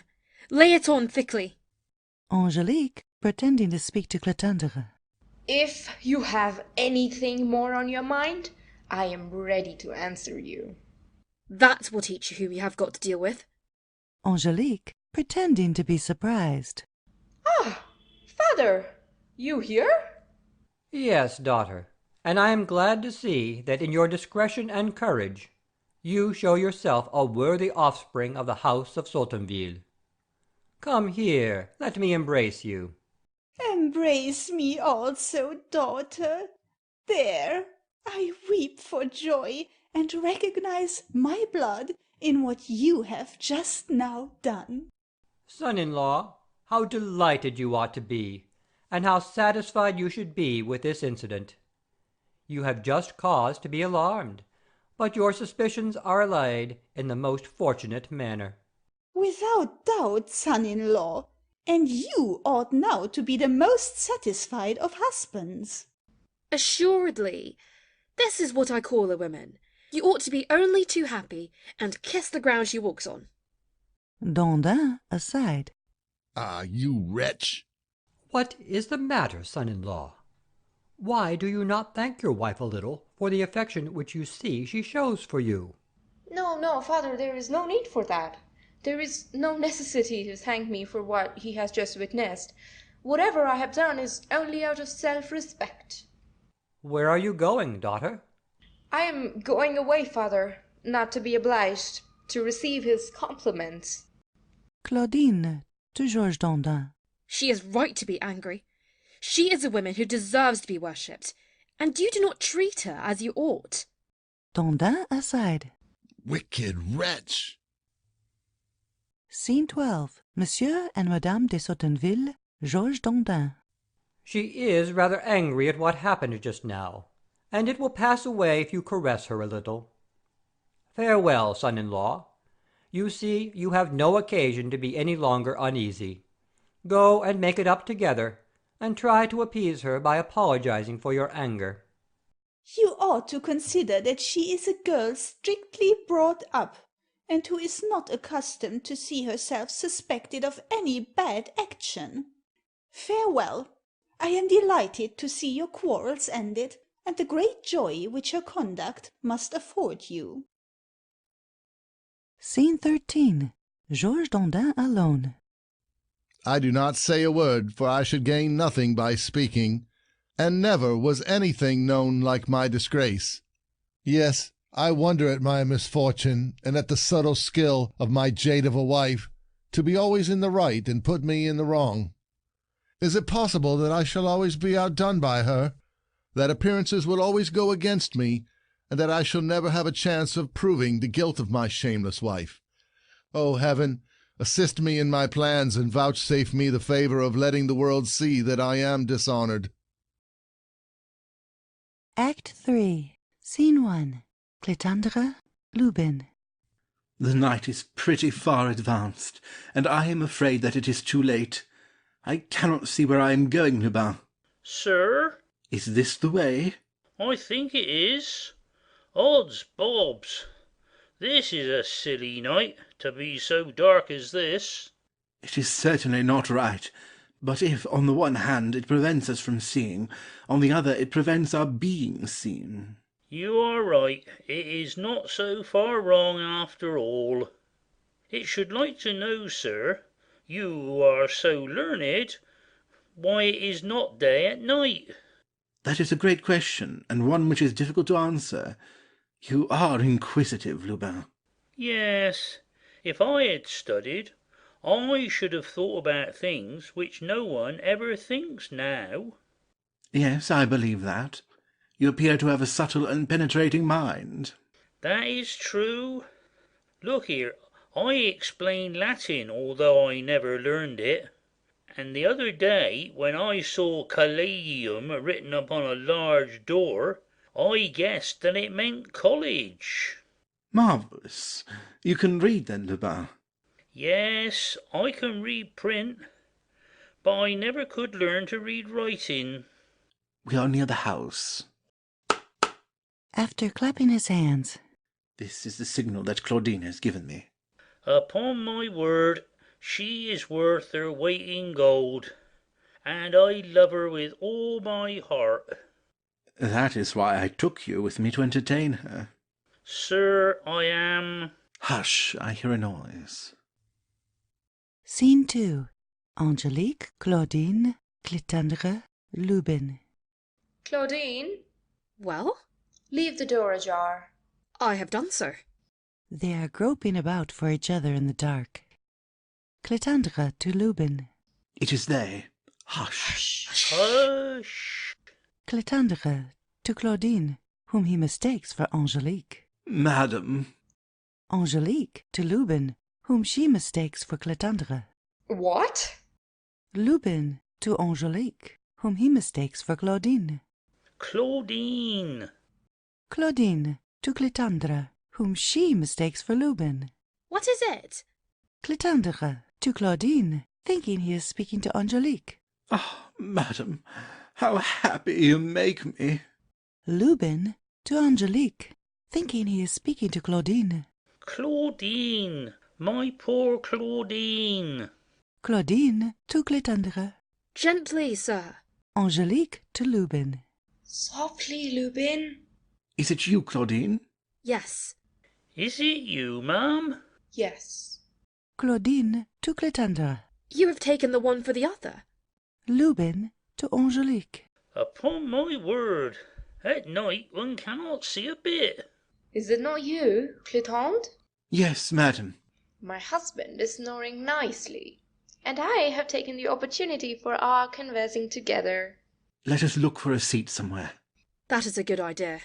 Lay it on thickly. Angelique, pretending to speak to Cletendre. If you have anything more on your mind, I am ready to answer you. That will teach you whom you have got to deal with. Angelique, pretending to be surprised. Ah, father, you here? Yes, daughter, and I am glad to see that in your discretion and courage you show yourself a worthy offspring of the house of Sotenville. Come here, let me embrace you. Embrace me also, daughter. There, I weep for joy and recognize my blood in what you have just now done. Son-in-law, how delighted you ought to be, and how satisfied you should be with this incident. You have just cause to be alarmed, but your suspicions are allayed in the most fortunate manner. Without doubt, son-in-law, and you ought now to be the most satisfied of husbands. Assuredly. This is what I call a woman. You ought to be only too happy, and kiss the ground she walks on. Dandin aside. Ah, you wretch! What is the matter, son-in-law? Why do you not thank your wife a little for the affection which you see she shows for you? No, no, father, there is no need for that. There is no necessity to thank me for what he has just witnessed. Whatever I have done is only out of self-respect. Where are you going, daughter? I am going away, father, not to be obliged to receive his compliments. Claudine to Georges Dandin. She is right to be angry. She is a woman who deserves to be worshipped, and you do not treat her as you ought. Dandin aside. Wicked wretch! Scene 12. Monsieur and Madame de Sotenville, Georges Dandin. She is rather angry at what happened just now, and it will pass away if you caress her a little. Farewell, son-in-law. You see you have no occasion to be any longer uneasy. Go and make it up together, and try to appease her by apologizing for your anger. You ought to consider that she is a girl strictly brought up, and who is not accustomed to see herself suspected of any bad action. Farewell. I am delighted to see your quarrels ended, and the great joy which her conduct must afford you. Scene 13. Georges Dandin alone. I do not say a word, for I should gain nothing by speaking, and never was anything known like my disgrace. Yes, I wonder at my misfortune, and at the subtle skill of my jade of a wife, to be always in the right and put me in the wrong. Is it possible that I shall always be outdone by her, that appearances will always go against me, and that I shall never have a chance of proving the guilt of my shameless wife? O Heaven, assist me in my plans, and vouchsafe me the favor of letting the world see that I am dishonored. Act 3. Scene 1. Clitandre, Lubin. The night is pretty far advanced, and I am afraid that it is too late. I cannot see where I am going, Lubin. Sir? Is this the way? I think it is. Odds bobs! This is a silly night, to be so dark as this. It is certainly not right. But if, on the one hand, it prevents us from seeing, on the other it prevents our being seen. You are right. It is not so far wrong after all. It should like to know, sir, you who are so learned, why it is not day at night. That is a great question, and one which is difficult to answer. You are inquisitive, Lubin. Yes, if I had studied, I should have thought about things which no one ever thinks now. Yes, I believe that. You appear to have a subtle and penetrating mind. That is true. Look here, I explain Latin, although I never learned it. And the other day, when I saw Collegium written upon a large door, I guessed that it meant college. Marvellous. You can read, then, Lubin? Yes, I can read print, but I never could learn to read writing. We are near the house. After clapping his hands. This is the signal that Claudine has given me. Upon my word, she is worth her weight in gold, and I love her with all my heart. That is why I took you with me to entertain her. Sir, I am... Hush, I hear a noise. Scene 2. Angelique, Claudine, Clitandre, Lubin. Claudine, Well, leave the door ajar. I have done so. They are groping about for each other in the dark. Clitandre to Lubin. It is they. Hush. Hush! Clitandre to Claudine, whom he mistakes for Angelique. Madam. Angelique to Lubin, whom she mistakes for Clitandre. What? Lubin to Angelique, whom he mistakes for Claudine. Claudine! Claudine to Clitandre, whom she mistakes for Lubin. What is it? Clitandre to Claudine, thinking he is speaking to Angelique. Ah, madam, how happy you make me. Lubin to Angelique, thinking he is speaking to Claudine. Claudine! My poor Claudine. Claudine to Clitandre. Gently, sir. Angelique to Lubin. Softly, Lubin. Is it you, Claudine? Yes. Is it you, ma'am? Yes. Claudine to Clitandre. You have taken the one for the other. Lubin to Angelique. Upon my word, at night one cannot see a bit. Is it not you, Clitand? Yes, madam. My husband is snoring nicely, and I have taken the opportunity for our conversing together. Let us look for a seat somewhere. That is a good idea.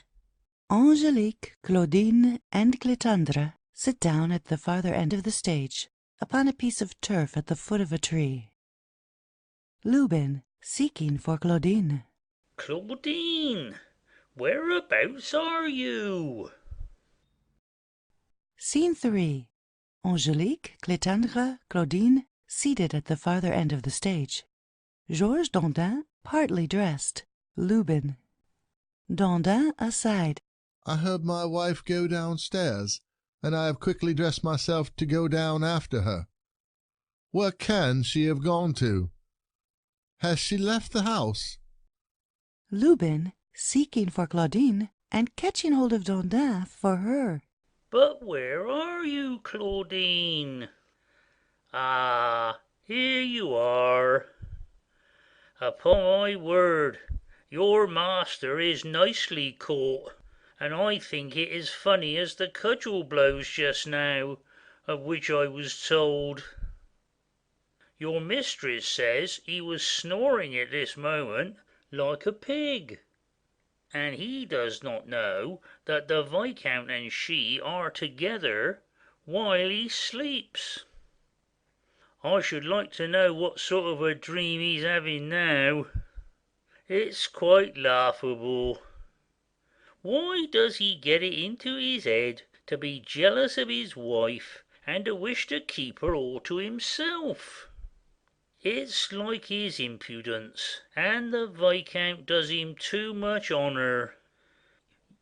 Angelique, Claudine, and Clitandre sit down at the farther end of the stage, upon a piece of turf at the foot of a tree. Lubin, seeking for Claudine. Claudine, whereabouts are you? Scene 3. Angelique, Clitandre, Claudine, seated at the farther end of the stage. Georges Dandin, partly dressed. Lubin. Dandin aside. I heard my wife go downstairs, and I have quickly dressed myself to go down after her. Where can she have gone to? Has she left the house? Lubin, seeking for Claudine, and catching hold of Dandin for her. But where are you, Claudine? Ah, here you are. Upon my word, your master is nicely caught, and I think it as funny as the cudgel blows just now, of which I was told. Your mistress says he was snoring at this moment like a pig, and he does not know that the Viscount and she are together while he sleeps. I should like to know what sort of a dream he's having now. It's quite laughable. Why does he get it into his head to be jealous of his wife and to wish to keep her all to himself? It's like his impudence, and the Viscount does him too much honour.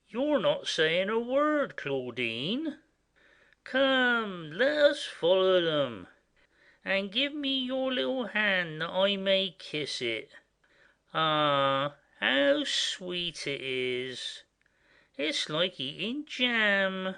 You're not saying a word, Claudine. Come, let us follow them, and give me your little hand that I may kiss it. Ah, how sweet it is. It's like eating jam.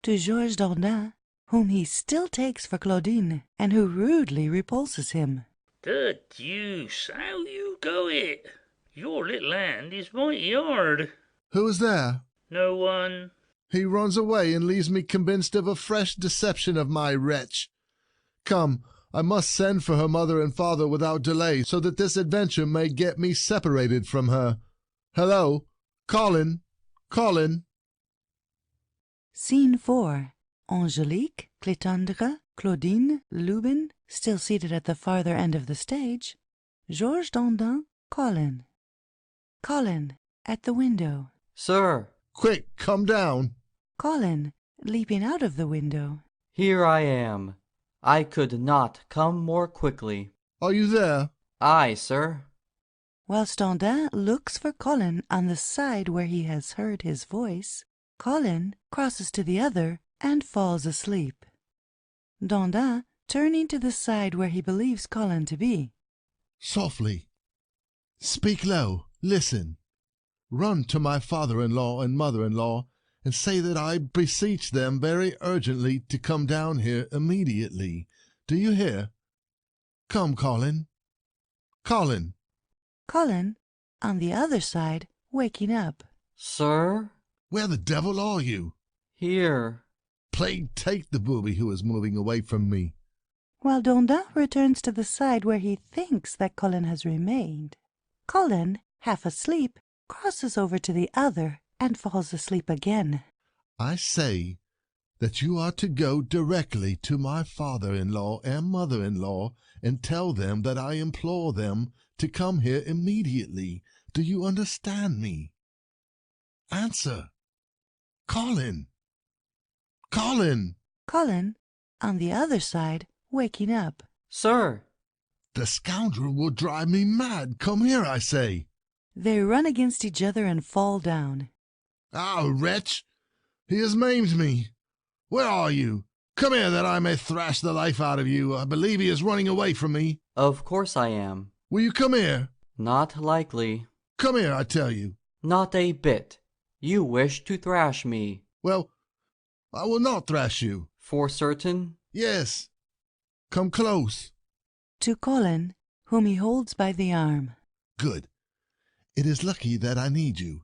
To Georges Dandin, whom he still takes for Claudine, and who rudely repulses him. The deuce, how you go it? Your little hand is mighty hard. Who is there? No one. He runs away and leaves me convinced of a fresh deception of my wretch. Come, I must send for her mother and father without delay, so that this adventure may get me separated from her. Hello, Colin, Colin. Scene 4. Angelique, Clitandre, Claudine, Lubin, still seated at the farther end of the stage. Georges Dandin, Colin. Colin, at the window. Sir, Quick, come down. Colin, leaping out of the window. here I am. I could not come more quickly. Are you there? Aye, sir. Whilst Dandin looks for Colin on the side where he has heard his voice, Colin crosses to the other and falls asleep. Dandin, turning to the side where he believes Colin to be. Softly. Speak low. Listen. Run to my father-in-law and mother-in-law and say that I beseech them very urgently to come down here immediately. Do you hear? Come, Colin. Colin. Colin, on the other side, waking up. Sir? Where the devil are you? Here. Plague take the booby who is moving away from me. While Dandin returns to the side where he thinks that Colin has remained, Colin, half asleep, crosses over to the other and falls asleep again. I say that you are to go directly to my father-in-law and mother-in-law and tell them that I implore them to come here immediately. Do you understand me? Answer. Colin. Colin. Colin, on the other side, waking up. Sir. The scoundrel will drive me mad. Come here, I say. They run against each other and fall down. Ah, wretch! He has maimed me. Where are you? Come here that I may thrash the life out of you. I believe he is running away from me. Of course I am. Will you come here? Not likely. Come here, I tell you. Not a bit. You wish to thrash me. Well, I will not thrash you. For certain? Yes. Come close. To Colin, whom he holds by the arm. Good. It is lucky that I need you.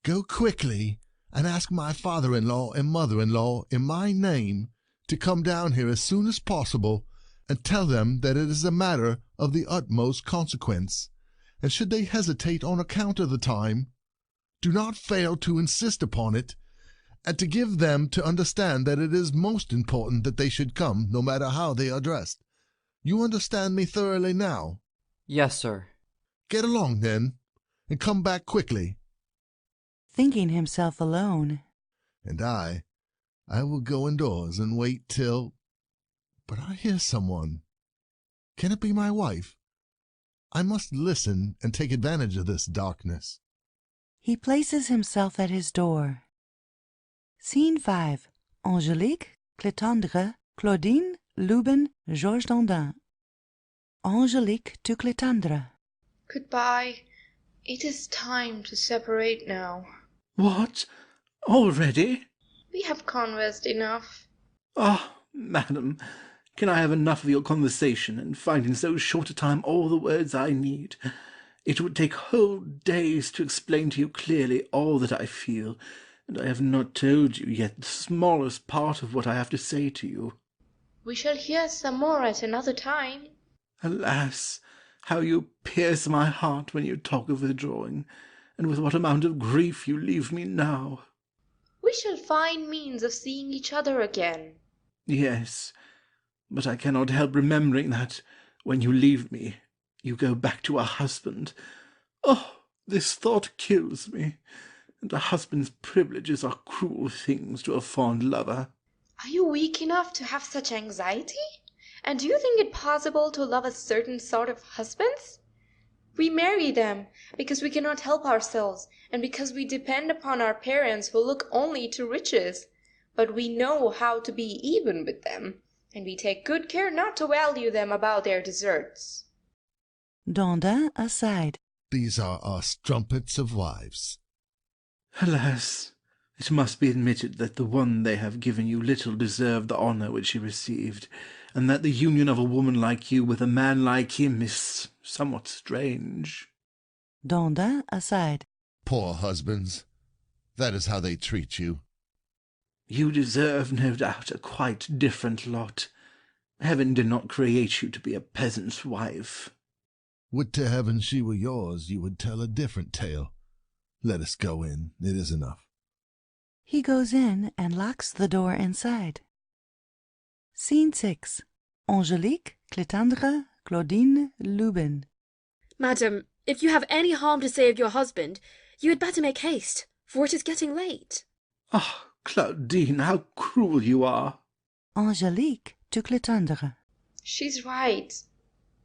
Go quickly and ask my father-in-law and mother-in-law in my name to come down here as soon as possible and tell them that it is a matter of the utmost consequence. And should they hesitate on account of the time, do not fail to insist upon it, and to give them to understand that it is most important that they should come, no matter how they are dressed. You understand me thoroughly now? Yes, sir. Get along, then, and come back quickly. Thinking himself alone. And I will go indoors and wait till... But I hear someone. Can it be my wife? I must listen and take advantage of this darkness. He places himself at his door. Scene 5. Angélique, Clétendre, Claudine, Lubin, Georges Dandin. Angélique to Clétendre. Goodbye. It is time to separate now. What? Already? We have conversed enough. Ah, madam, can I have enough of your conversation and find in so short a time all the words I need? It would take whole days to explain to you clearly all that I feel, and I have not told you yet the smallest part of what I have to say to you. We shall hear some more at another time. Alas, how you pierce my heart when you talk of withdrawing, and with what amount of grief you leave me now. We shall find means of seeing each other again. Yes, but I cannot help remembering that, when you leave me, you go back to a husband. Oh, this thought kills me, and a husband's privileges are cruel things to a fond lover. Are you weak enough to have such anxiety? And do you think it possible to love a certain sort of husbands? We marry them because we cannot help ourselves, and because we depend upon our parents who look only to riches. But we know how to be even with them, and we take good care not to value them above their deserts. Dandin aside. These are our strumpets of wives. Alas, it must be admitted that the one they have given you little deserved the honour which he received, and that the union of a woman like you with a man like him is somewhat strange. Dandin aside. Poor husbands. That is how they treat you. You deserve, no doubt, a quite different lot. Heaven did not create you to be a peasant's wife. Would to heaven she were yours, you would tell a different tale. Let us go in. It is enough. He goes in and locks the door inside. Scene 6. Angélique, Clétendre, Claudine, Lubin. Madam, if you have any harm to say of your husband, you had better make haste, for it is getting late. Ah, Claudine, how cruel you are. Angélique to Clétendre. She's right.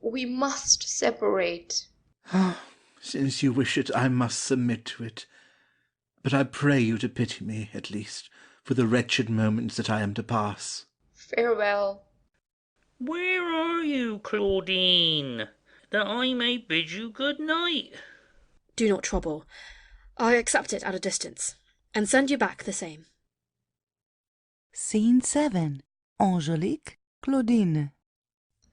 We must separate. Ah, since you wish it, I must submit to it. But I pray you to pity me, at least, for the wretched moments that I am to pass. Farewell. Where are you, Claudine, that I may bid you good night? Do not trouble. I accept it at a distance, and send you back the same. Scene 7. Angélique, Claudine.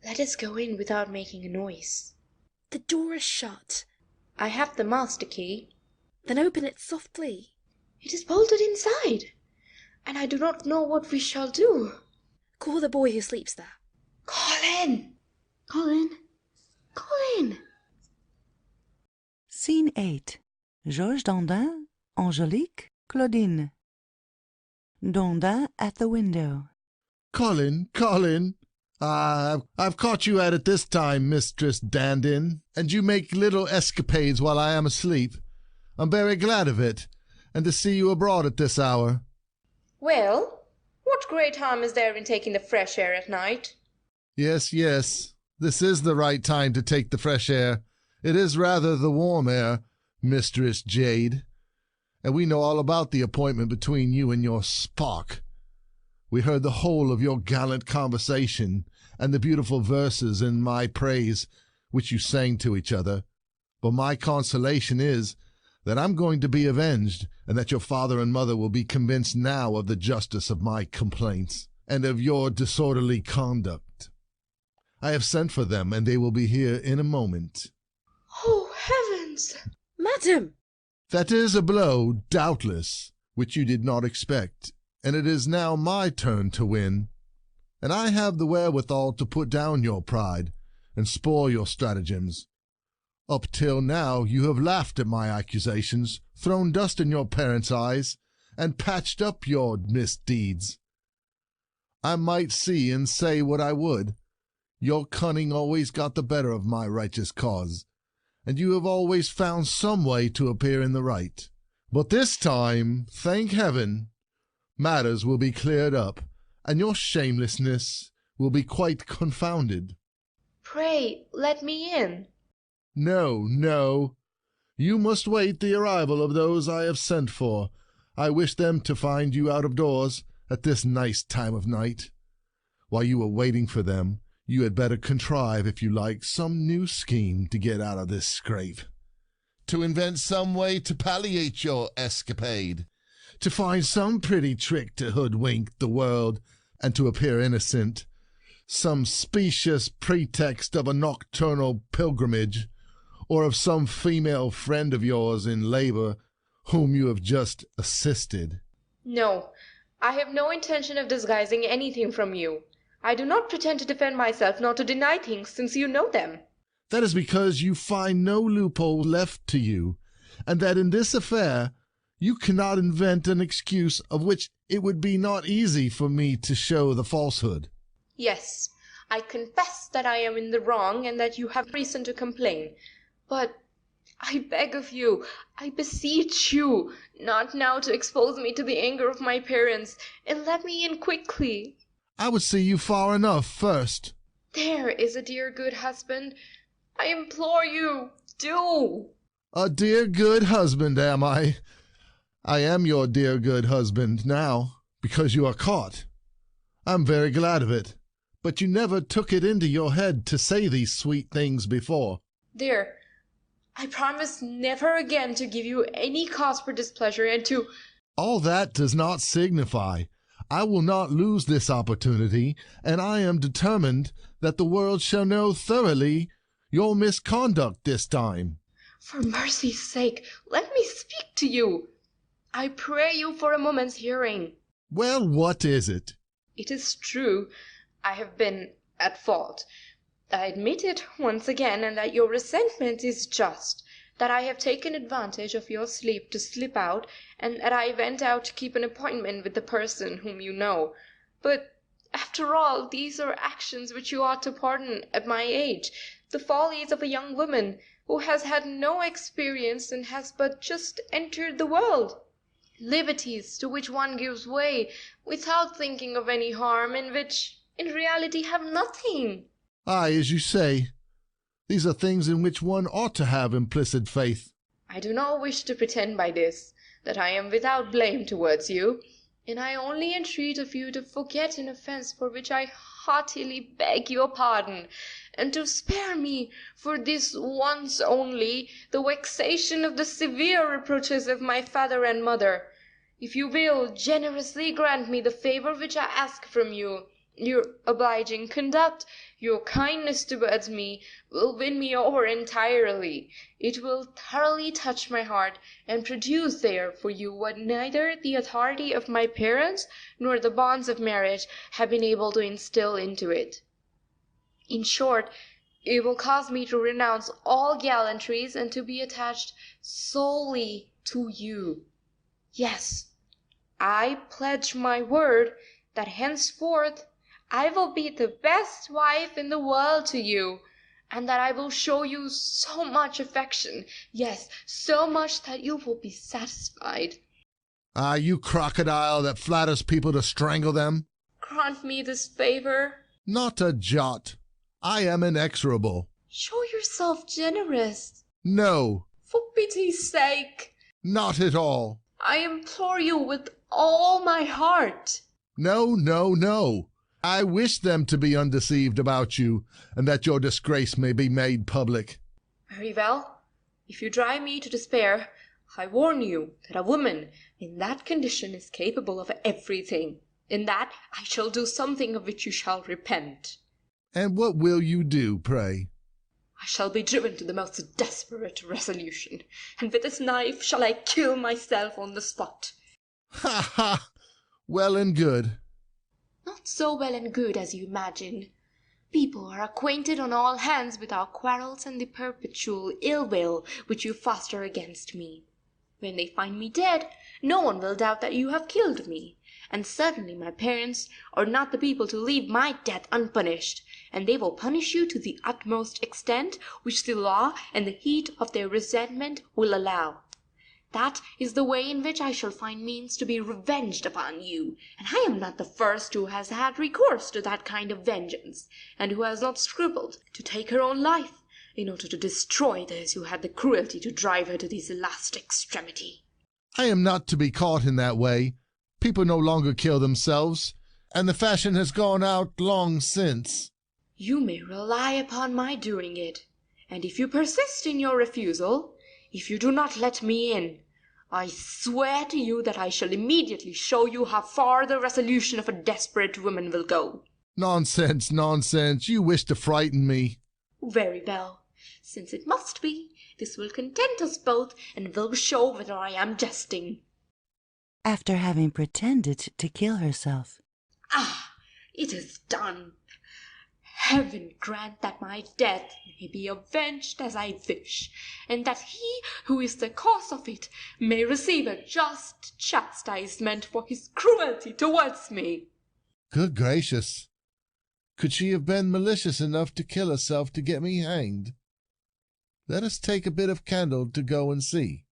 Let us go in without making a noise. The door is shut. I have the master key. Then open it softly. It is bolted inside, and I do not know what we shall do. Call the boy who sleeps there. Colin! Colin! Colin! Scene 8. Georges Dandin, Angélique, Claudine. Dandin at the window. Colin, Colin! I've caught you at it this time, Mistress Dandin, and you make little escapades while I am asleep. I'm very glad of it, and to see you abroad at this hour. Well, what great harm is there in taking the fresh air at night? Yes, yes, this is the right time to take the fresh air. It is rather the warm air, Mistress Jade. And we know all about the appointment between you and your Spock. We heard the whole of your gallant conversation and the beautiful verses in my praise which you sang to each other. But my consolation is that I'm going to be avenged, and that your father and mother will be convinced now of the justice of my complaints, and of your disorderly conduct. I have sent for them, and they will be here in a moment. Oh, heavens! Madam! That is a blow, doubtless, which you did not expect, and it is now my turn to win. And I have the wherewithal to put down your pride, and spoil your stratagems. Up till now you have laughed at my accusations, thrown dust in your parents' eyes, and patched up your misdeeds. I might see and say what I would. Your cunning always got the better of my righteous cause, and you have always found some way to appear in the right. But this time, thank heaven, matters will be cleared up, and your shamelessness will be quite confounded. Pray, let me in. No, no. You must wait the arrival of those I have sent for. I wish them to find you out of doors at this nice time of night. While you are waiting for them, you had better contrive, if you like, some new scheme to get out of this scrape. To invent some way to palliate your escapade. To find some pretty trick to hoodwink the world and to appear innocent. Some specious pretext of a nocturnal pilgrimage, or of some female friend of yours in labor whom you have just assisted. No, I have no intention of disguising anything from you. I do not pretend to defend myself nor to deny things, since you know them. That is because you find no loophole left to you, and that in this affair you cannot invent an excuse of which it would be not easy for me to show the falsehood. Yes, I confess that I am in the wrong and that you have reason to complain. But I beg of you, I beseech you, not now to expose me to the anger of my parents, and let me in quickly. I would see you far enough first. There is a dear good husband. I implore you, do. A dear good husband, am I? I am your dear good husband now, because you are caught. I'm very glad of it, but you never took it into your head to say these sweet things before. There, I promise never again to give you any cause for displeasure and to— All that does not signify. I will not lose this opportunity, and I am determined that the world shall know thoroughly your misconduct this time. For mercy's sake, let me speak to you. I pray you for a moment's hearing. Well, what is it? It is true, I have been at fault. I admit it once again, and that your resentment is just, that I have taken advantage of your sleep to slip out, and that I went out to keep an appointment with the person whom you know. But, after all, these are actions which you ought to pardon at my age, the follies of a young woman who has had no experience and has but just entered the world. Liberties to which one gives way without thinking of any harm, and which in reality have nothing. Aye, as you say, these are things in which one ought to have implicit faith. I do not wish to pretend by this that I am without blame towards you, and I only entreat of you to forget an offence for which I heartily beg your pardon, and to spare me, for this once only, the vexation of the severe reproaches of my father and mother. If you will generously grant me the favour which I ask from you, your obliging conduct, your kindness towards me, will win me over entirely. It will thoroughly touch my heart, and produce there for you what neither the authority of my parents nor the bonds of marriage have been able to instill into it. In short, it will cause me to renounce all gallantries and to be attached solely to you. Yes, I pledge my word that henceforth I will be the best wife in the world to you, and that I will show you so much affection, yes, so much that you will be satisfied. Ah, you crocodile that flatters people to strangle them. Grant me this favor. Not a jot. I am inexorable. Show yourself generous. No. For pity's sake. Not at all. I implore you with all my heart. No, no, no. I wish them to be undeceived about you, and that your disgrace may be made public. Very well. If you drive me to despair, I warn you that a woman in that condition is capable of everything. In that I shall do something of which you shall repent. And what will you do, pray? I shall be driven to the most desperate resolution, and with this knife shall I kill myself on the spot. Ha ha! Well and good. Not so well and good as you imagine. People are acquainted on all hands with our quarrels and the perpetual ill will which you foster against me. When they find me dead, no one will doubt that you have killed me, and certainly my parents are not the people to leave my death unpunished, and they will punish you to the utmost extent which the law and the heat of their resentment will allow. That is the way in which I shall find means to be revenged upon you, and I am not the first who has had recourse to that kind of vengeance, and who has not scrupled to take her own life, in order to destroy those who had the cruelty to drive her to this last extremity. I am not to be caught in that way. People no longer kill themselves, and the fashion has gone out long since. You may rely upon my doing it, and if you persist in your refusal, if you do not let me in, I swear to you that I shall immediately show you how far the resolution of a desperate woman will go. Nonsense, nonsense. You wish to frighten me. Very well. Since it must be, this will content us both and will show whether I am jesting. After having pretended to kill herself. Ah, it is done. Heaven grant that my death may be avenged as I wish, and that he who is the cause of it may receive a just chastisement for his cruelty towards me. Good gracious. Could she have been malicious enough to kill herself to get me hanged? Let us take a bit of candle to go and see.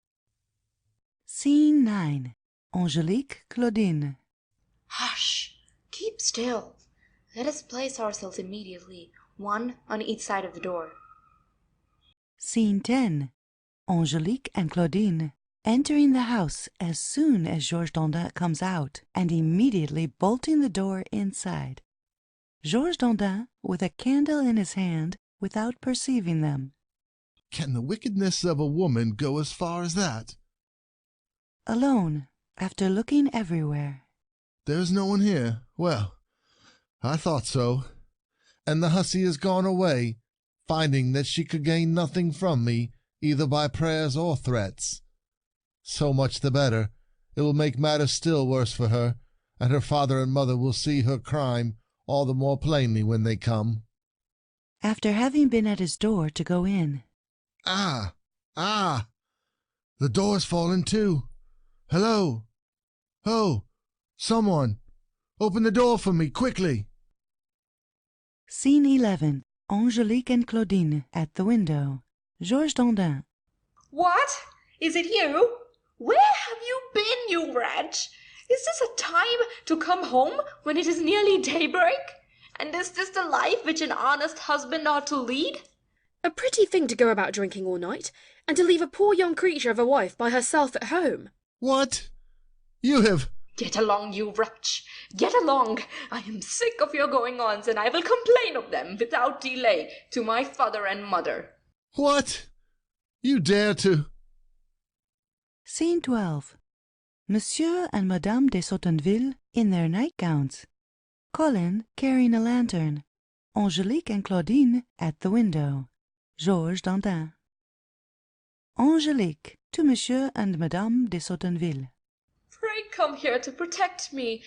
Scene 9. Angélique, Claudine. Hush! Keep still. Let us place ourselves immediately, one on each side of the door. Scene 10. Angélique and Claudine entering the house as soon as Georges Dandin comes out and immediately bolting the door inside. Georges Dandin with a candle in his hand without perceiving them. Can the wickedness of a woman go as far as that? Alone, after looking everywhere. There's no one here. Well, I thought so. And the hussy has gone away, finding that she could gain nothing from me, either by prayers or threats. So much the better. It will make matters still worse for her, and her father and mother will see her crime all the more plainly when they come. After having been at his door to go in. Ah! Ah! The door's fallen too. Hello! Oh! Someone! Open the door for me, quickly! Scene 11. Angélique and Claudine at the window. Georges Dandin. What? Is it you? Where have you been, you wretch? Is this a time to come home when it is nearly daybreak? And is this the life which an honest husband ought to lead? A pretty thing to go about drinking all night, and to leave a poor young creature of a wife by herself at home. What? You have... Get along, you wretch! Get along! I am sick of your going-ons, and I will complain of them without delay to my father and mother. What? You dare to... Scene 12. Monsieur and Madame de Sotenville in their nightgowns. Colin carrying a lantern. Angélique and Claudine at the window. Georges Dandin. Angélique to Monsieur and Madame de Sotenville. Pray come here to protect me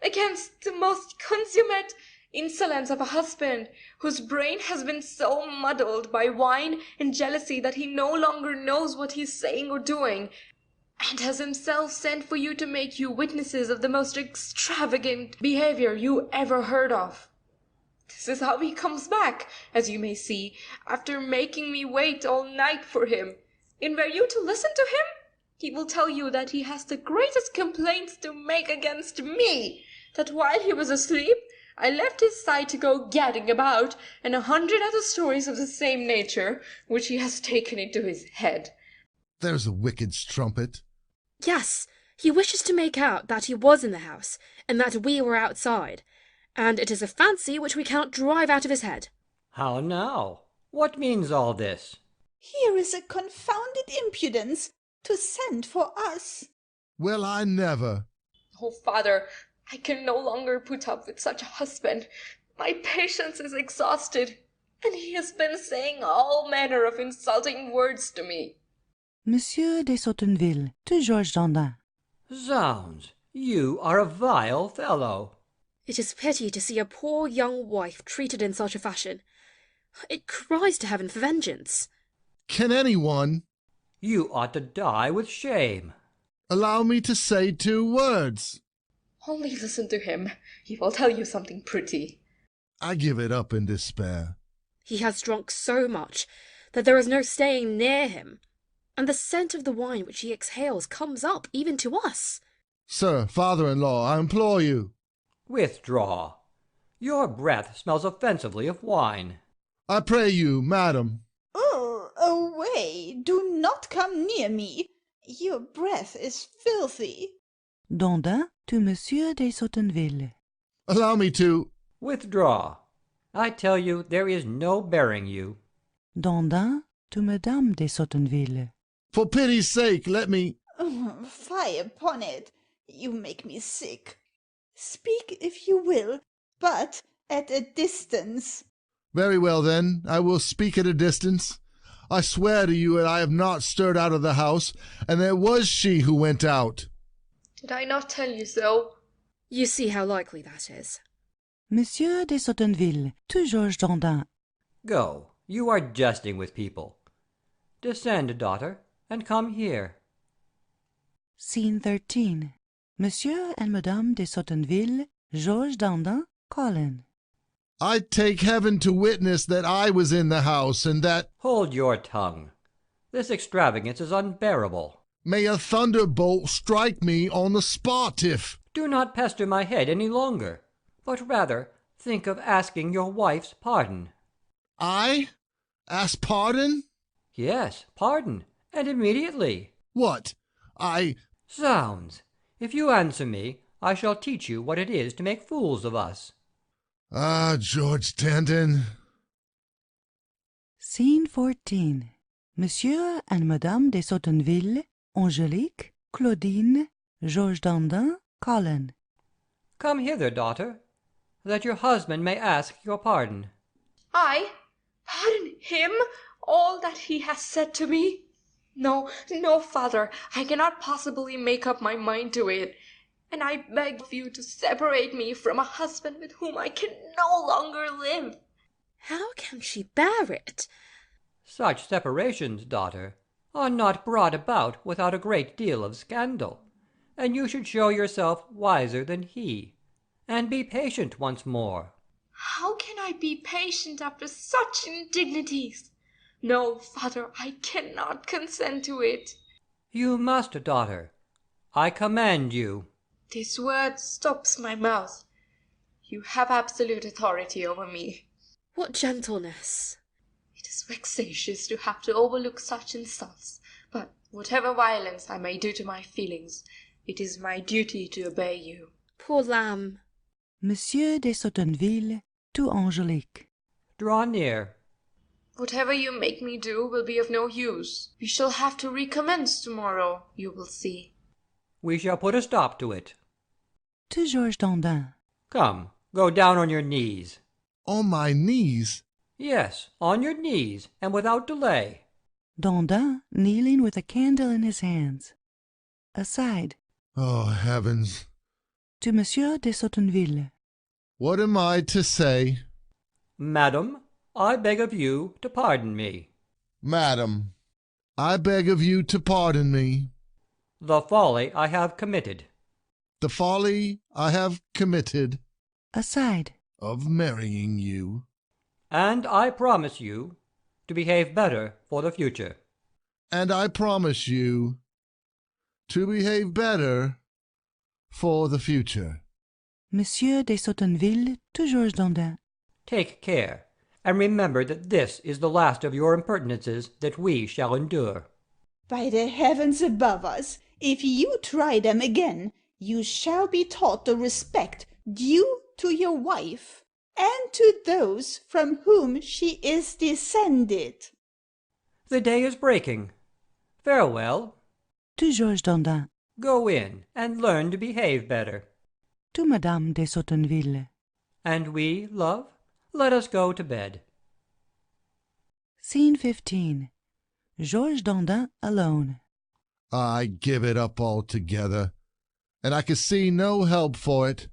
against the most consummate insolence of a husband whose brain has been so muddled by wine and jealousy that he no longer knows what he is saying or doing, and has himself sent for you to make you witnesses of the most extravagant behavior you ever heard of. This is how he comes back, as you may see, after making me wait all night for him. And were you to listen to him, he will tell you that he has the greatest complaints to make against me, that while he was asleep, I left his side to go gadding about, and 100 other stories of the same nature, which he has taken into his head. There's a wicked strumpet. Yes, He wishes to make out that he was in the house, and that we were outside, and it is a fancy which we cannot drive out of his head. How now? What means all this? Here is a confounded impudence to send for us. Well, I never. Oh, father, I can no longer put up with such a husband. My patience is exhausted, and he has been saying all manner of insulting words to me. Monsieur de Sotenville to Georges Dandin. Zounds, you are a vile fellow. It is pity to see a poor young wife treated in such a fashion. It cries to heaven for vengeance. Can anyone You ought to die with shame. allow me to say 2 words? Only listen to him. He will tell you something pretty. I give it up in despair. He has drunk so much that there is no staying near him, and the scent of the wine which he exhales comes up even to us. Sir, father-in-law, I implore you. Withdraw. Your breath smells offensively of wine. I pray you, madam. Oh, away! Do not come near me. Your breath is filthy. Dandin to Monsieur de Sotenville. Allow me to... Withdraw. I tell you there is no bearing you. Dandin to Madame de Sotenville. For pity's sake, let me... Fie upon it. You make me sick. Speak if you will, but at a distance. Very well, then, I will speak at a distance. I swear to you that I have not stirred out of the house, and that it was she who went out. Did I not tell you so? You see how likely that is. Monsieur de Sotenville to Georges Dandin. Go, you are jesting with people. Descend, daughter, and come here. Scene 13. Monsieur and Madame de Sotenville, Georges Dandin, Colin. I take heaven to witness that I was in the house, and that... Hold your tongue. This extravagance is unbearable. May a thunderbolt strike me on the spot if... Do not pester my head any longer, but rather think of asking your wife's pardon. I? Ask pardon? Yes, pardon, and immediately. What? Zounds! If you answer me, I shall teach you what it is to make fools of us. Ah, George Dandin. Scene 14. Monsieur and Madame de Sotenville, Angélique, Claudine, Georges Dandin, Colin. Come hither, daughter, that your husband may ask your pardon. I? Pardon him? All that he has said to me? No, no, father, I cannot possibly make up my mind to it. And I beg of you to separate me from a husband with whom I can no longer live. How can she bear it? Such separations, daughter, are not brought about without a great deal of scandal, and you should show yourself wiser than he, and be patient once more. How can I be patient after such indignities? No, father, I cannot consent to it. You must, daughter. I command you. This word stops my mouth. You have absolute authority over me. What gentleness! It is vexatious to have to overlook such insults, but whatever violence I may do to my feelings, it is my duty to obey you. Poor lamb! Monsieur de Sotenville to Angélique. Draw near. Whatever you make me do will be of no use. We shall have to recommence tomorrow, you will see. We shall put a stop to it. To Georges Dandin. Come, go down on your knees. On my knees? Yes, on your knees, and without delay. Dandin kneeling with a candle in his hands. Aside. Oh, heavens. To Monsieur de Sotenville. What am I to say? Madam, I beg of you to pardon me. Madam, I beg of you to pardon me. The folly I have committed. The folly I have committed. Aside. Of marrying you. And I promise you to behave better for the future. And I promise you to behave better for the future. Monsieur de Sotenville to Georges Dandin. Take care, and remember that this is the last of your impertinences that we shall endure. By the heavens above us, If you try them again, you shall be taught the respect due to your wife, and to those from whom she is descended. The day is breaking. Farewell. To Georges Dandin. Go in, and learn to behave better. To Madame de Sotenville. And we, love, let us go to bed. Scene 15. Georges Dandin alone. I give it up altogether, and I can see no help for it.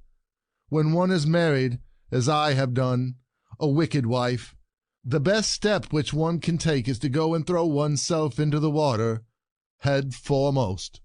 When one is married, as I have done, a wicked wife, the best step which one can take is to go and throw oneself into the water, head foremost.